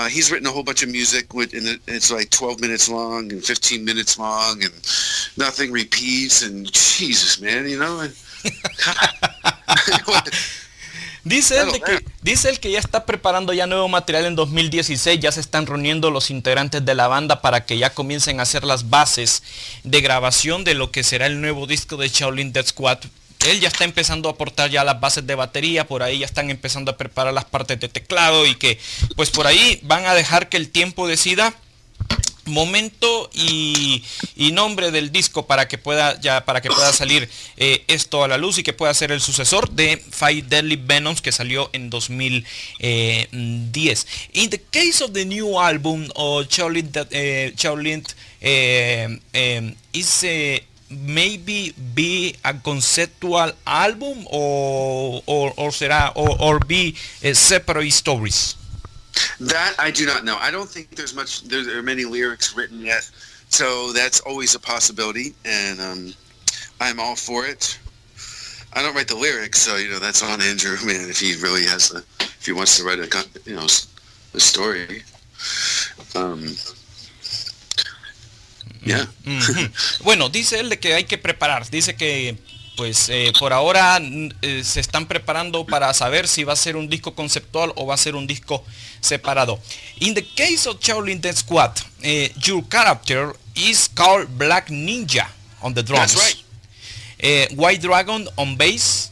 Speaker 2: he's written a whole bunch of music and it's like 12 minutes long and 15 minutes long, and nothing repeats, and Jesus, man,
Speaker 1: Dice él que ya está preparando ya nuevo material en 2016, ya se están reuniendo los integrantes de la banda para que ya comiencen a hacer las bases de grabación de lo que será el nuevo disco de Shaolin Death Squad. Él ya está empezando a aportar ya las bases de batería, por ahí ya están empezando a preparar las partes de teclado, y que pues por ahí van a dejar que el tiempo decida momento y nombre del disco para que pueda salir esto a la luz, y que pueda ser el sucesor de Five Deadly Venoms, que salió en 2010. In the case of the new album or Shaolin is maybe be a conceptual album or be separate stories?
Speaker 2: That I do not know. I don't think there are many lyrics written yet, so that's always a possibility, and I'm all for it. I don't write the lyrics, so that's on Andrew, man. If he wants to write a story. Yeah.
Speaker 1: Bueno, dice él de que hay que preparar. Dice que pues por ahora se están preparando para saber si va a ser un disco conceptual o va a ser un disco separado. In the case of Shaolin the Squad, your character is called Black Ninja on the drums.
Speaker 2: That's right.
Speaker 1: White Dragon on bass.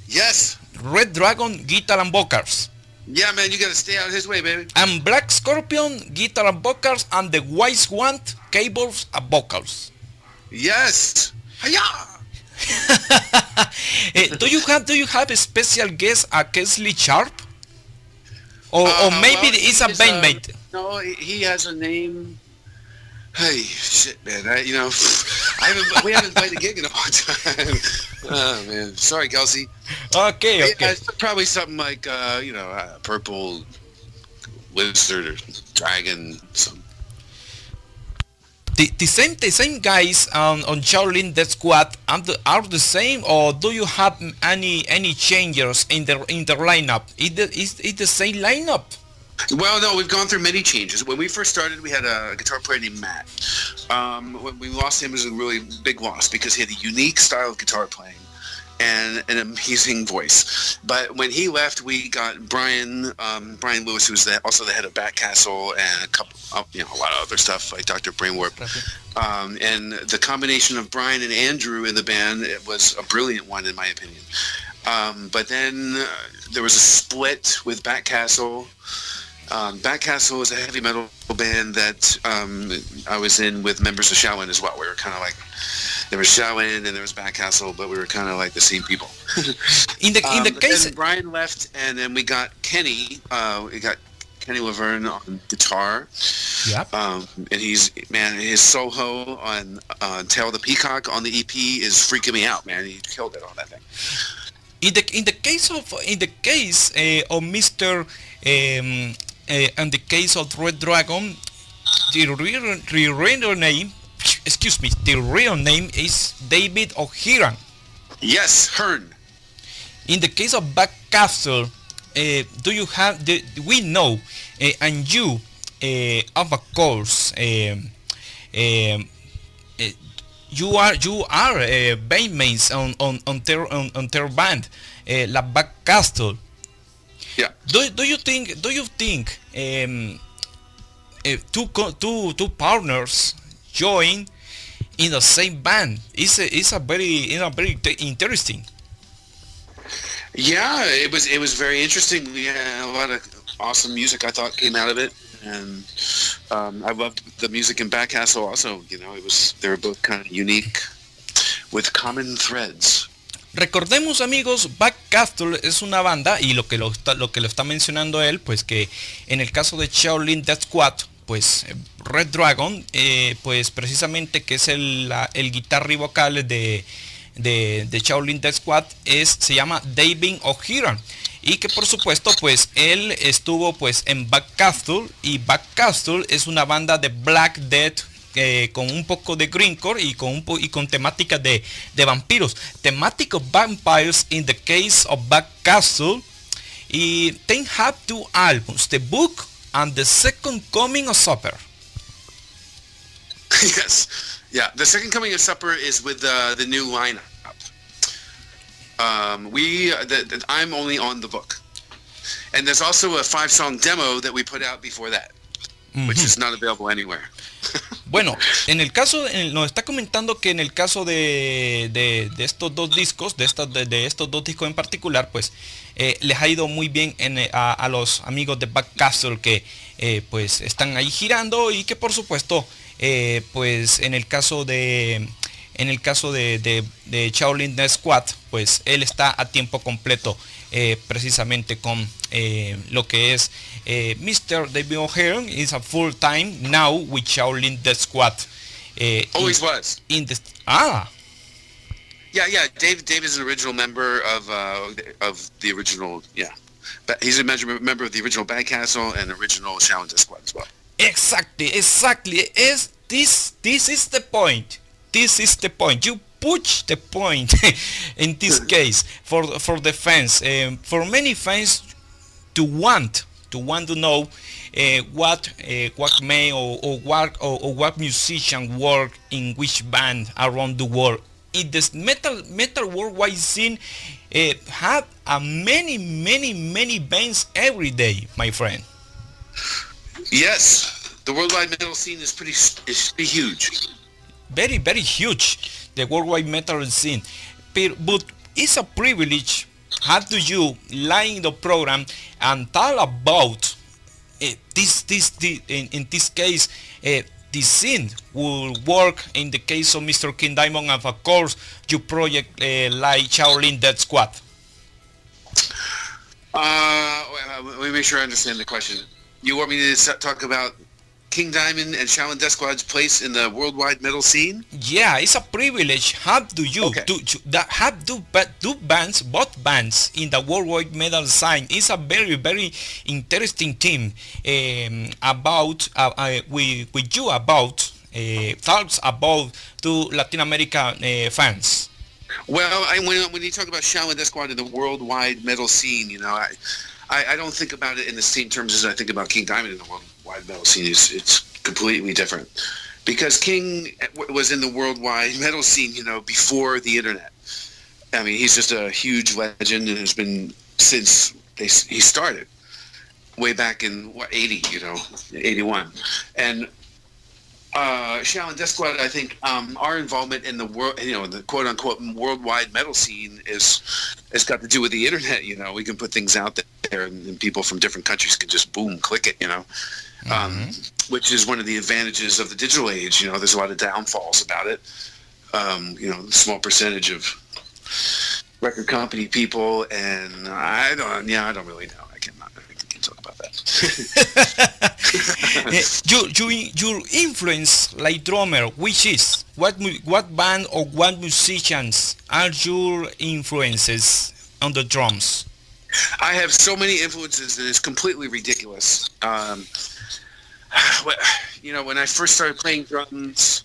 Speaker 2: Yes.
Speaker 1: Red Dragon guitar and vocals.
Speaker 2: Yeah, man, you gotta stay out of his way, baby.
Speaker 1: And Black Scorpion guitar and vocals, and the White Swan keyboards and vocals.
Speaker 2: Yes. Hiya!
Speaker 1: Do you have a special guest, a Kesley Sharp? Or maybe it's a bandmate?
Speaker 2: No, he has a name. Hey, shit, man. We haven't played a gig in a long time. Oh, man. Sorry, Kelsey.
Speaker 1: Okay.
Speaker 2: It's probably something like, purple lizard or dragon, something.
Speaker 1: The same guys on Shaolin the Squad are the same, or do you have any changes in the lineup? Is it the same lineup?
Speaker 2: Well, no, we've gone through many changes. When we first started, we had a guitar player named Matt. When we lost him, it was a really big loss because he had a unique style of guitar playing and an amazing voice. But when he left, we got Brian Lewis, who was also the head of Backcastle and a lot of other stuff like Dr. Brainwarp. And the combination of Brian and Andrew in the band, it was a brilliant one in my opinion. But then there was a split with Backcastle. Backcastle was a heavy metal band that I was in with members of Shaolin as well. We were kind of like, there was Shaolin and there was Backcastle, but we were kind of like the same people.
Speaker 1: In the case,
Speaker 2: then Brian left, and then we got Kenny. We got Kenny Laverne on guitar.
Speaker 1: Yep.
Speaker 2: And his solo on Tail the Peacock on the EP is freaking me out, man. He killed it on that thing.
Speaker 1: In the case of Mr. In the case of Red Dragon, the real name is David O'Hearn.
Speaker 2: Yes, Hearn.
Speaker 1: In the case of Backcastle, we know, and you, of course, you are bandmates on their band, La Backcastle.
Speaker 2: Yeah.
Speaker 1: Do you think two partners join in the same band? It's a very interesting.
Speaker 2: Yeah, it was very interesting. We had a lot of awesome music I thought came out of it, and I loved the music in Backcastle also. They were both kind of unique with common threads.
Speaker 1: Recordemos, amigos, Backcastle es una banda, y lo que lo está mencionando él, pues que en el caso de Shaolin the Squad, pues Red Dragon, pues precisamente que es el guitarra y vocal de Shaolin the Squad, se llama David O'Hearn, y que por supuesto pues él estuvo pues en Backcastle, y Backcastle es una banda de Black Death, con un poco de grindcore y con temática de vampiros, thematic of vampires in the case of Backcastle. Y they have two albums, The Book and The Second Coming of Supper.
Speaker 2: Yes, yeah, The Second Coming of Supper is with the new lineup. I'm only on the book, and there's also a 5-song demo that we put out before that, which is not available anywhere.
Speaker 1: Bueno, en el caso, nos está comentando que en el caso de estos dos discos, de estos dos discos en particular, pues les ha ido muy bien a los amigos de Backcastle que pues están ahí girando, y que por supuesto pues en el caso de Shaolin the Squad, pues él está a tiempo completo precisamente con lo que es Mr. David O'Hearn is a full time now with Shaolin the Squad.
Speaker 2: Always was. Yeah. Dave is an original member of the original. Yeah, but he's a member of the original Backcastle and original Shaolin the Squad as well.
Speaker 1: Exactly. This is the point. You push the point in this case for the fans, for many fans to want to know what may or what musician work in which band around the world in this metal worldwide scene have many bands every day, my friend.
Speaker 2: Yes, the worldwide metal scene is pretty huge.
Speaker 1: Very huge, the worldwide metal scene. But it's a privilege have to you line the program and tell about this in this case the scene will work in the case of Mr. King Diamond, and of course your project like Shaolin Death Squad.
Speaker 2: Let me make sure I understand the question. You want me to talk about King Diamond and Shaolin Death Squad's place in the worldwide metal scene?
Speaker 1: Yeah, it's a privilege. Have do you both bands in the worldwide metal scene? It's a very interesting team about with you about thoughts about to Latin America fans.
Speaker 2: Well, when you talk about Shaolin Death Squad in the worldwide metal scene, you know, I don't think about it in the same terms as I think about King Diamond in the worldwide metal scene. It's completely different, because King was in the worldwide metal scene, you know, before the internet. I mean, he's just a huge legend and has been since he started way back in 81, and Shaolin Death Squad, I think our involvement in the world, you know, the quote unquote worldwide metal scene has got to do with the internet. You know, we can put things out there, and people from different countries can just boom, click it. You know, which is one of the advantages of the digital age. You know, there's a lot of downfalls about it. You know, small percentage of record company people, and I don't really know. I can't talk about that.
Speaker 1: Your influence like drummer, which is what band or what musicians are your influences on the drums?
Speaker 2: I have so many influences that it's completely ridiculous. You know, when I first started playing drums,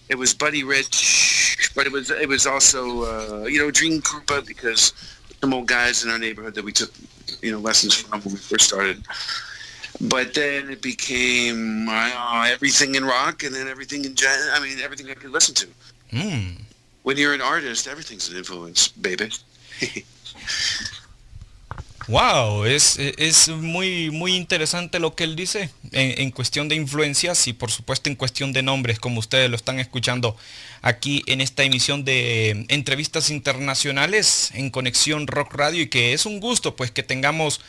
Speaker 2: it was Buddy Rich, but it was also you know, Dream Krupa, because some old guys in our neighborhood that we took, you know, lessons from when we first started. But then it became everything in rock, and then everything in jazz. I mean, everything I could listen to. When you're an artist, everything's an influence, baby.
Speaker 1: Wow, es muy interesante lo que él dice en cuestión de influencias y por supuesto en cuestión de nombres, como ustedes lo están escuchando aquí en esta emisión de Entrevistas Internacionales en Conexión Rock Radio, y que es un gusto pues que tengamos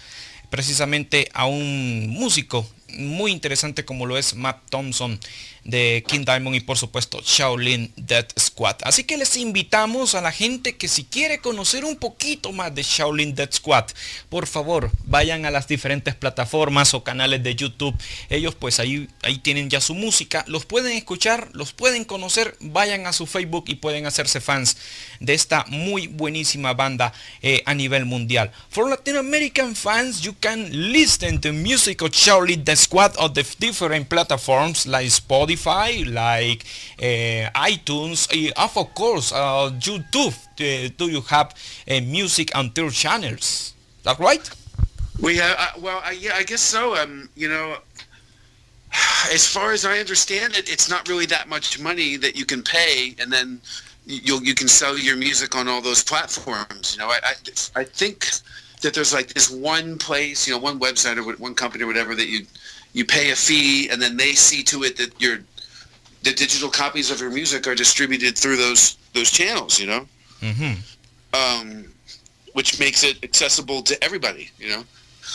Speaker 1: precisamente a un músico muy interesante como lo es Thompson de King Diamond y por supuesto Shaolin Death Squad. Así que les invitamos a la gente que si quiere conocer un poquito más de Shaolin Death Squad, por favor vayan a las diferentes plataformas o canales de YouTube. Ellos pues ahí tienen ya su música, los pueden escuchar, los pueden conocer. Vayan a su Facebook y pueden hacerse fans de esta muy buenísima banda a nivel mundial. For Latin American fans, you can listen to music of Shaolin Death Squad on the different platforms like Spotify, like iTunes, of course YouTube. Do you have music on their channels? Is that right?
Speaker 2: We have yeah, I guess so. You know, as far as I understand it, it's not really that much money that you can pay, and then you can sell your music on all those platforms. You know, I think that there's like this one place, you know, one website or one company or whatever that you pay a fee, and then they see to it that the digital copies of your music are distributed through those channels, you know, which makes it accessible to everybody, you know.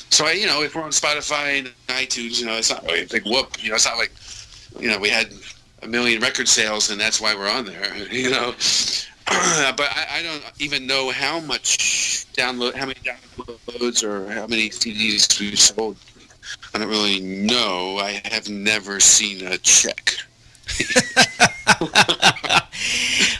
Speaker 2: So you know, if we're on Spotify and iTunes, you know, it's not really like whoop, you know, it's not like, you know, we had 1 million record sales and that's why we're on there, you know. But I don't even know how many downloads or how many CDs we've sold. I don't really know. I have never seen a check.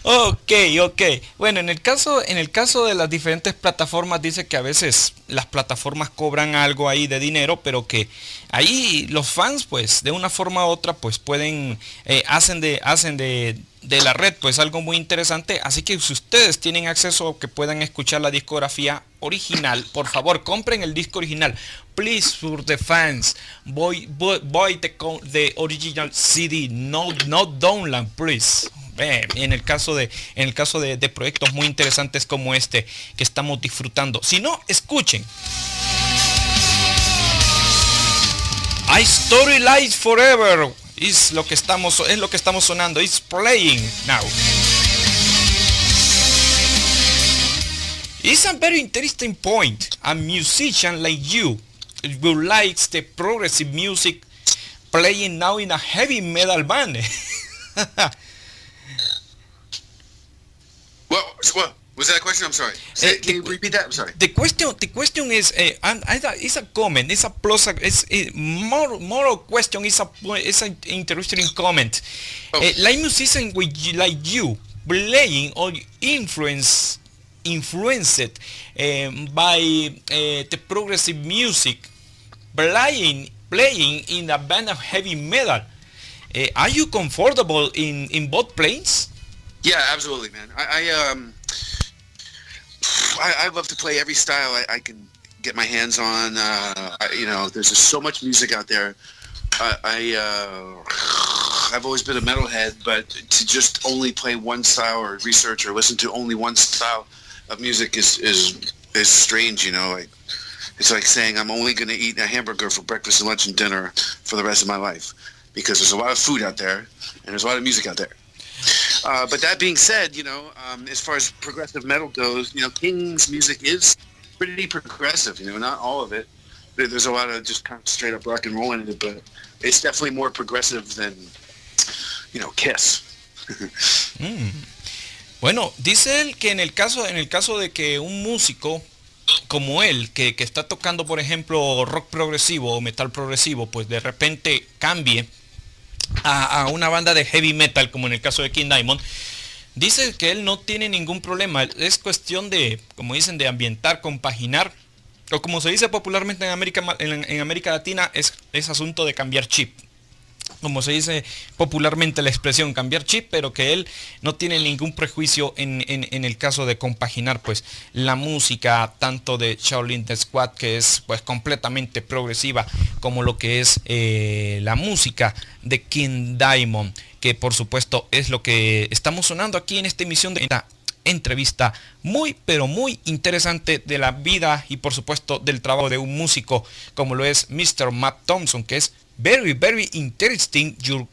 Speaker 1: Okay. Bueno, en el caso de las diferentes plataformas, dice que a veces las plataformas cobran algo ahí de dinero, pero que ahí los fans pues de una forma u otra pues pueden hacen de de la red, pues algo muy interesante. Así que si ustedes tienen acceso a que puedan escuchar la discografía original, por favor compren el disco original. Please, for the fans, buy the original CD, no download, please. En el caso de proyectos muy interesantes como este que estamos disfrutando. Si no, escuchen. I Story Lies Forever es lo que estamos sonando. It's playing now. It's a very interesting point. A musician like you who likes the progressive music playing now in a heavy metal band.
Speaker 2: What was that a question? I'm sorry. Can you repeat that? I'm sorry.
Speaker 1: The question is, it's a comment. It's a plus. It's more question. It's an interesting comment.
Speaker 2: Oh.
Speaker 1: Like musician like you playing or influenced by the progressive music, playing in a band of heavy metal. Are you comfortable in both planes?
Speaker 2: Yeah, absolutely, man. I love to play every style I can get my hands on. There's just so much music out there. I've always been a metalhead, but to just only play one style or research or listen to only one style of music is strange, it's like saying I'm only going to eat a hamburger for breakfast and lunch and dinner for the rest of my life, because there's a lot of food out there and there's a lot of music out there. But that being said, as far as progressive metal goes, King's music is pretty progressive, not all of it. There's a lot of just kind of straight up rock and roll in it, but it's definitely more progressive than, Kiss.
Speaker 1: Bueno, dice él que en el caso de que un músico como él, que está tocando, por ejemplo, rock progresivo o metal progresivo, pues de repente cambie a una banda de heavy metal, como en el caso de King Diamond, dice que él no tiene ningún problema. Es cuestión de, como dicen, de ambientar, compaginar, o como se dice popularmente en América Latina, es asunto de cambiar chip. Como se dice popularmente la expresión, cambiar chip, pero que él no tiene ningún prejuicio en el caso de compaginar pues la música tanto de Shaolin The Squad, que es pues completamente progresiva, como lo que es la música de King Diamond, que por supuesto es lo que estamos sonando aquí en esta emisión de esta entrevista muy pero muy interesante de la vida y por supuesto del trabajo de un músico como lo es Mr. Matt Thompson, que es very interesting your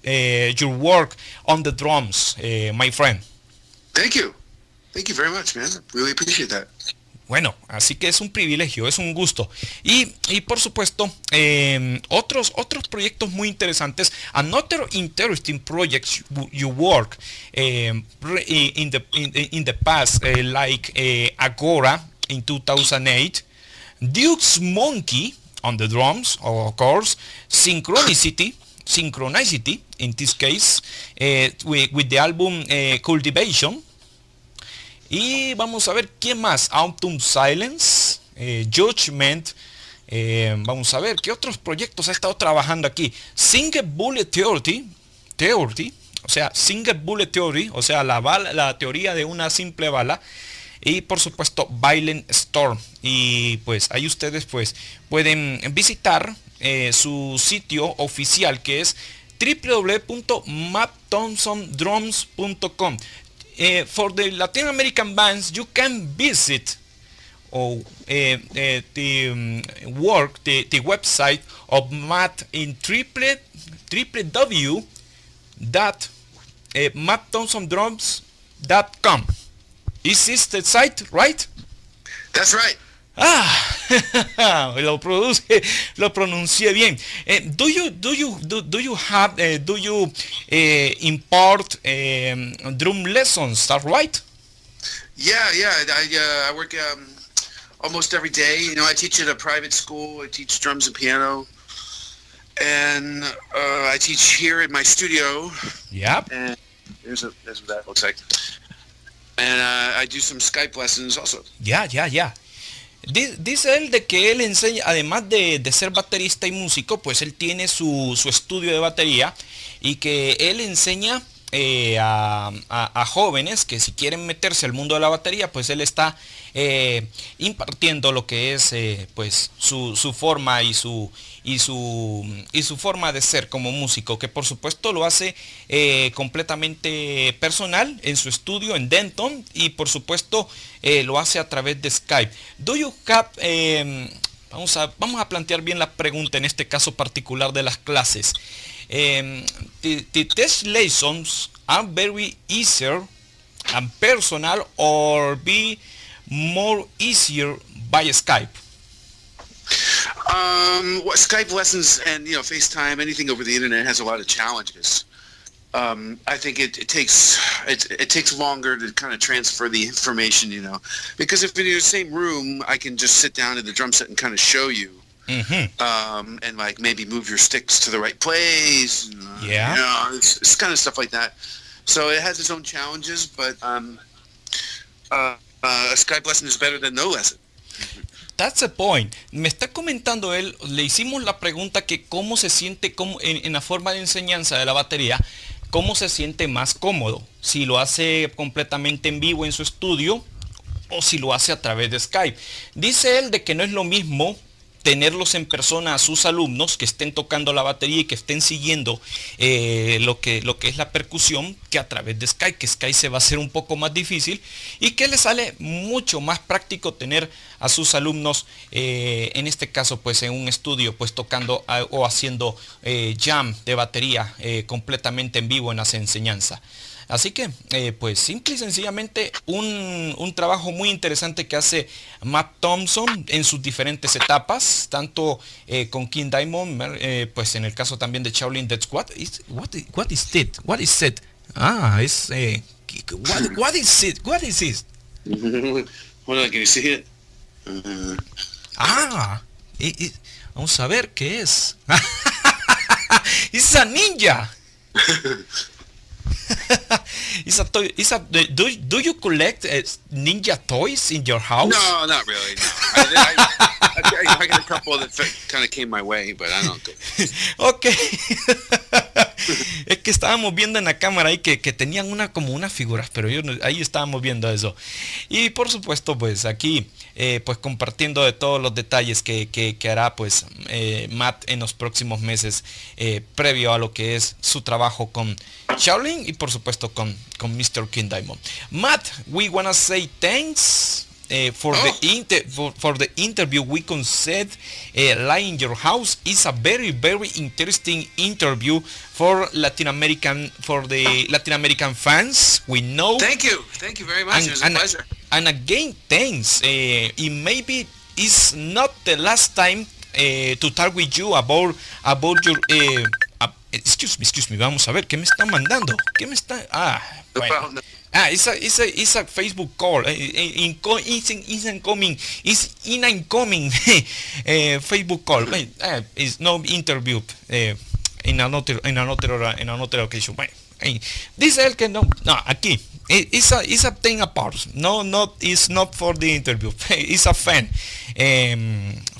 Speaker 1: work on the drums, my friend.
Speaker 2: Thank you very much, man. Really appreciate that.
Speaker 1: Bueno, así que es un privilegio, es un gusto. Y por supuesto, otros proyectos muy interesantes. Another interesting projects you work in the past, like Agora in 2008, Duke's Monkey on the drums, of course, Synchronicity in this case, with the album Cultivation. Y vamos a ver quién más. Autumn Silence, Judgment. Vamos a ver qué otros proyectos ha estado trabajando aquí. Single Bullet Theory, o sea, Single Bullet Theory, o sea, la teoría de una simple bala. Y por supuesto Violent Storm. Y pues ahí ustedes pues pueden visitar su sitio oficial, que es www.matthompsondrums.com. For the Latin American bands, you can visit the website of Matt in www.matthompsondrums.com. Is this the site, right?
Speaker 2: That's right.
Speaker 1: Lo pronuncié bien. Do you import drum lessons? Is that right?
Speaker 2: Yeah. I work almost every day. I teach at a private school. I teach drums and piano, and I teach here at my studio.
Speaker 1: Yeah.
Speaker 2: And there's what that looks like. And I do some Skype lessons also.
Speaker 1: Yeah. Dice él de que él enseña, además de ser baterista y músico, pues él tiene su estudio de batería y que él enseña a jóvenes que si quieren meterse al mundo de la batería, pues él está impartiendo lo que es pues su forma y su forma de ser como músico, que por supuesto lo hace completamente personal en su estudio en Denton, y por supuesto lo hace a través de Skype. Do you have, vamos a plantear bien la pregunta en este caso particular de las clases. The test lessons are very easier and personal, or be more easier by Skype?
Speaker 2: Skype lessons and FaceTime, anything over the internet has a lot of challenges. I think it takes longer to kind of transfer the information, because if you're in the same room, I can just sit down at the drum set and kind of show you. Mm-hmm. And like maybe move your sticks to the right place. Yeah. It's kind of stuff like that. So it has its own challenges, but a Skype lesson is better than no lesson.
Speaker 1: That's the point. Me está comentando él, le hicimos la pregunta que cómo se siente en la forma de enseñanza de la batería, cómo se siente más cómodo, si lo hace completamente en vivo en su estudio o si lo hace a través de Skype. Dice él de que no es lo mismo tenerlos en persona a sus alumnos que estén tocando la batería y que estén siguiendo lo que es la percusión, que a través de Skype, que Skype se va a hacer un poco más difícil, y que le sale mucho más práctico tener a sus alumnos en este caso pues en un estudio pues tocando o haciendo jam de batería completamente en vivo en las enseñanzas. Así que, pues simple y sencillamente un trabajo muy interesante que hace Matt Thompson en sus diferentes etapas, tanto con King Diamond, pues en el caso también de Shaolin. What is it? What is it? Es what is it? What is it?
Speaker 2: Hold on, can you see it?
Speaker 1: Vamos a ver qué es. It's a ninja. Do you collect ninja toys in your house?
Speaker 2: No, not really. No. I got a couple that kind of came my way, but I don't.
Speaker 1: Ok. Es que estábamos viendo en la cámara ahí que tenían como unas figuras, pero ahí estábamos viendo eso. Y por supuesto, pues aquí pues compartiendo de todos los detalles que hará pues Matt en los próximos meses previo a lo que es su trabajo con Shaolin y por supuesto con Mr. King Diamond. Matt, we wanna say thanks for the interview we conceded live in your house. It's a very interesting interview for the Latin American fans. We know.
Speaker 2: Thank you very much. It was a pleasure.
Speaker 1: And again, thanks. It maybe it's not the last time to talk with you about your. Excuse me. Vamos a ver qué me está mandando. ¿Qué me está? Bueno. It's a Facebook call. It's incoming Facebook call. It's no interview in another occasion. Bueno, dice él que no aquí. It's a thing apart. It's not for the interview. It's a fan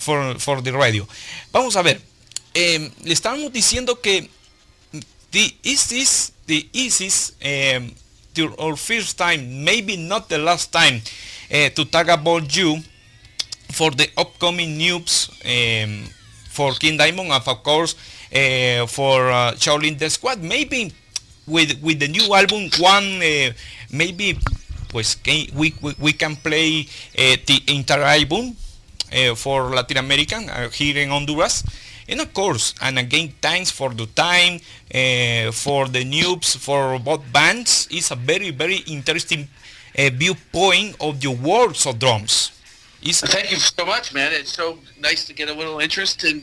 Speaker 1: for the radio. Vamos a ver. Le estábamos diciendo que this is our first time, maybe not the last time, to talk about you for the upcoming news for King Diamond, and of course for Shaolin the Squad. Maybe with the new album, maybe pues we can play the entire album for Latin American here in Honduras. And of course, and again, thanks for the time, for the news, for both bands. It's a very interesting viewpoint of your works of drums.
Speaker 2: Thank you so much, man. It's so nice to get a little interest, and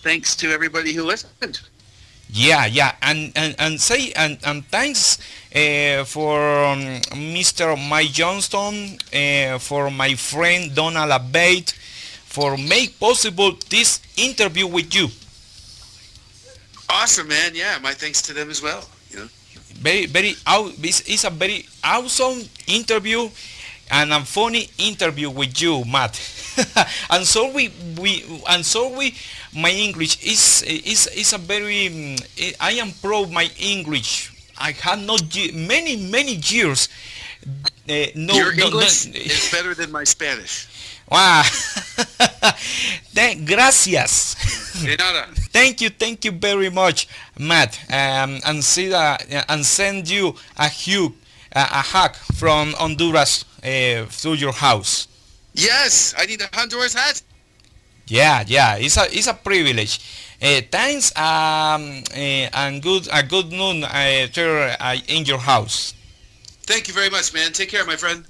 Speaker 2: thanks to everybody who listened.
Speaker 1: Yeah, and thanks for Mr. Mike Johnston, for my friend Donald Abate, for make possible this interview with you.
Speaker 2: Awesome, man. Yeah, my thanks to them as well.
Speaker 1: It's a very awesome interview and a funny interview with you, Matt. and so my English is a very I am proud my English I have not many years.
Speaker 2: Your English is better than my Spanish.
Speaker 1: Wow. Gracias.
Speaker 2: De nada.
Speaker 1: Thank you very much, Matt. And send you a hug from Honduras through your house.
Speaker 2: Yes, I need a Honduras hat.
Speaker 1: Yeah, it's a privilege. Thanks, and a good noon in your house.
Speaker 2: Thank you very much, man. Take care, my friend.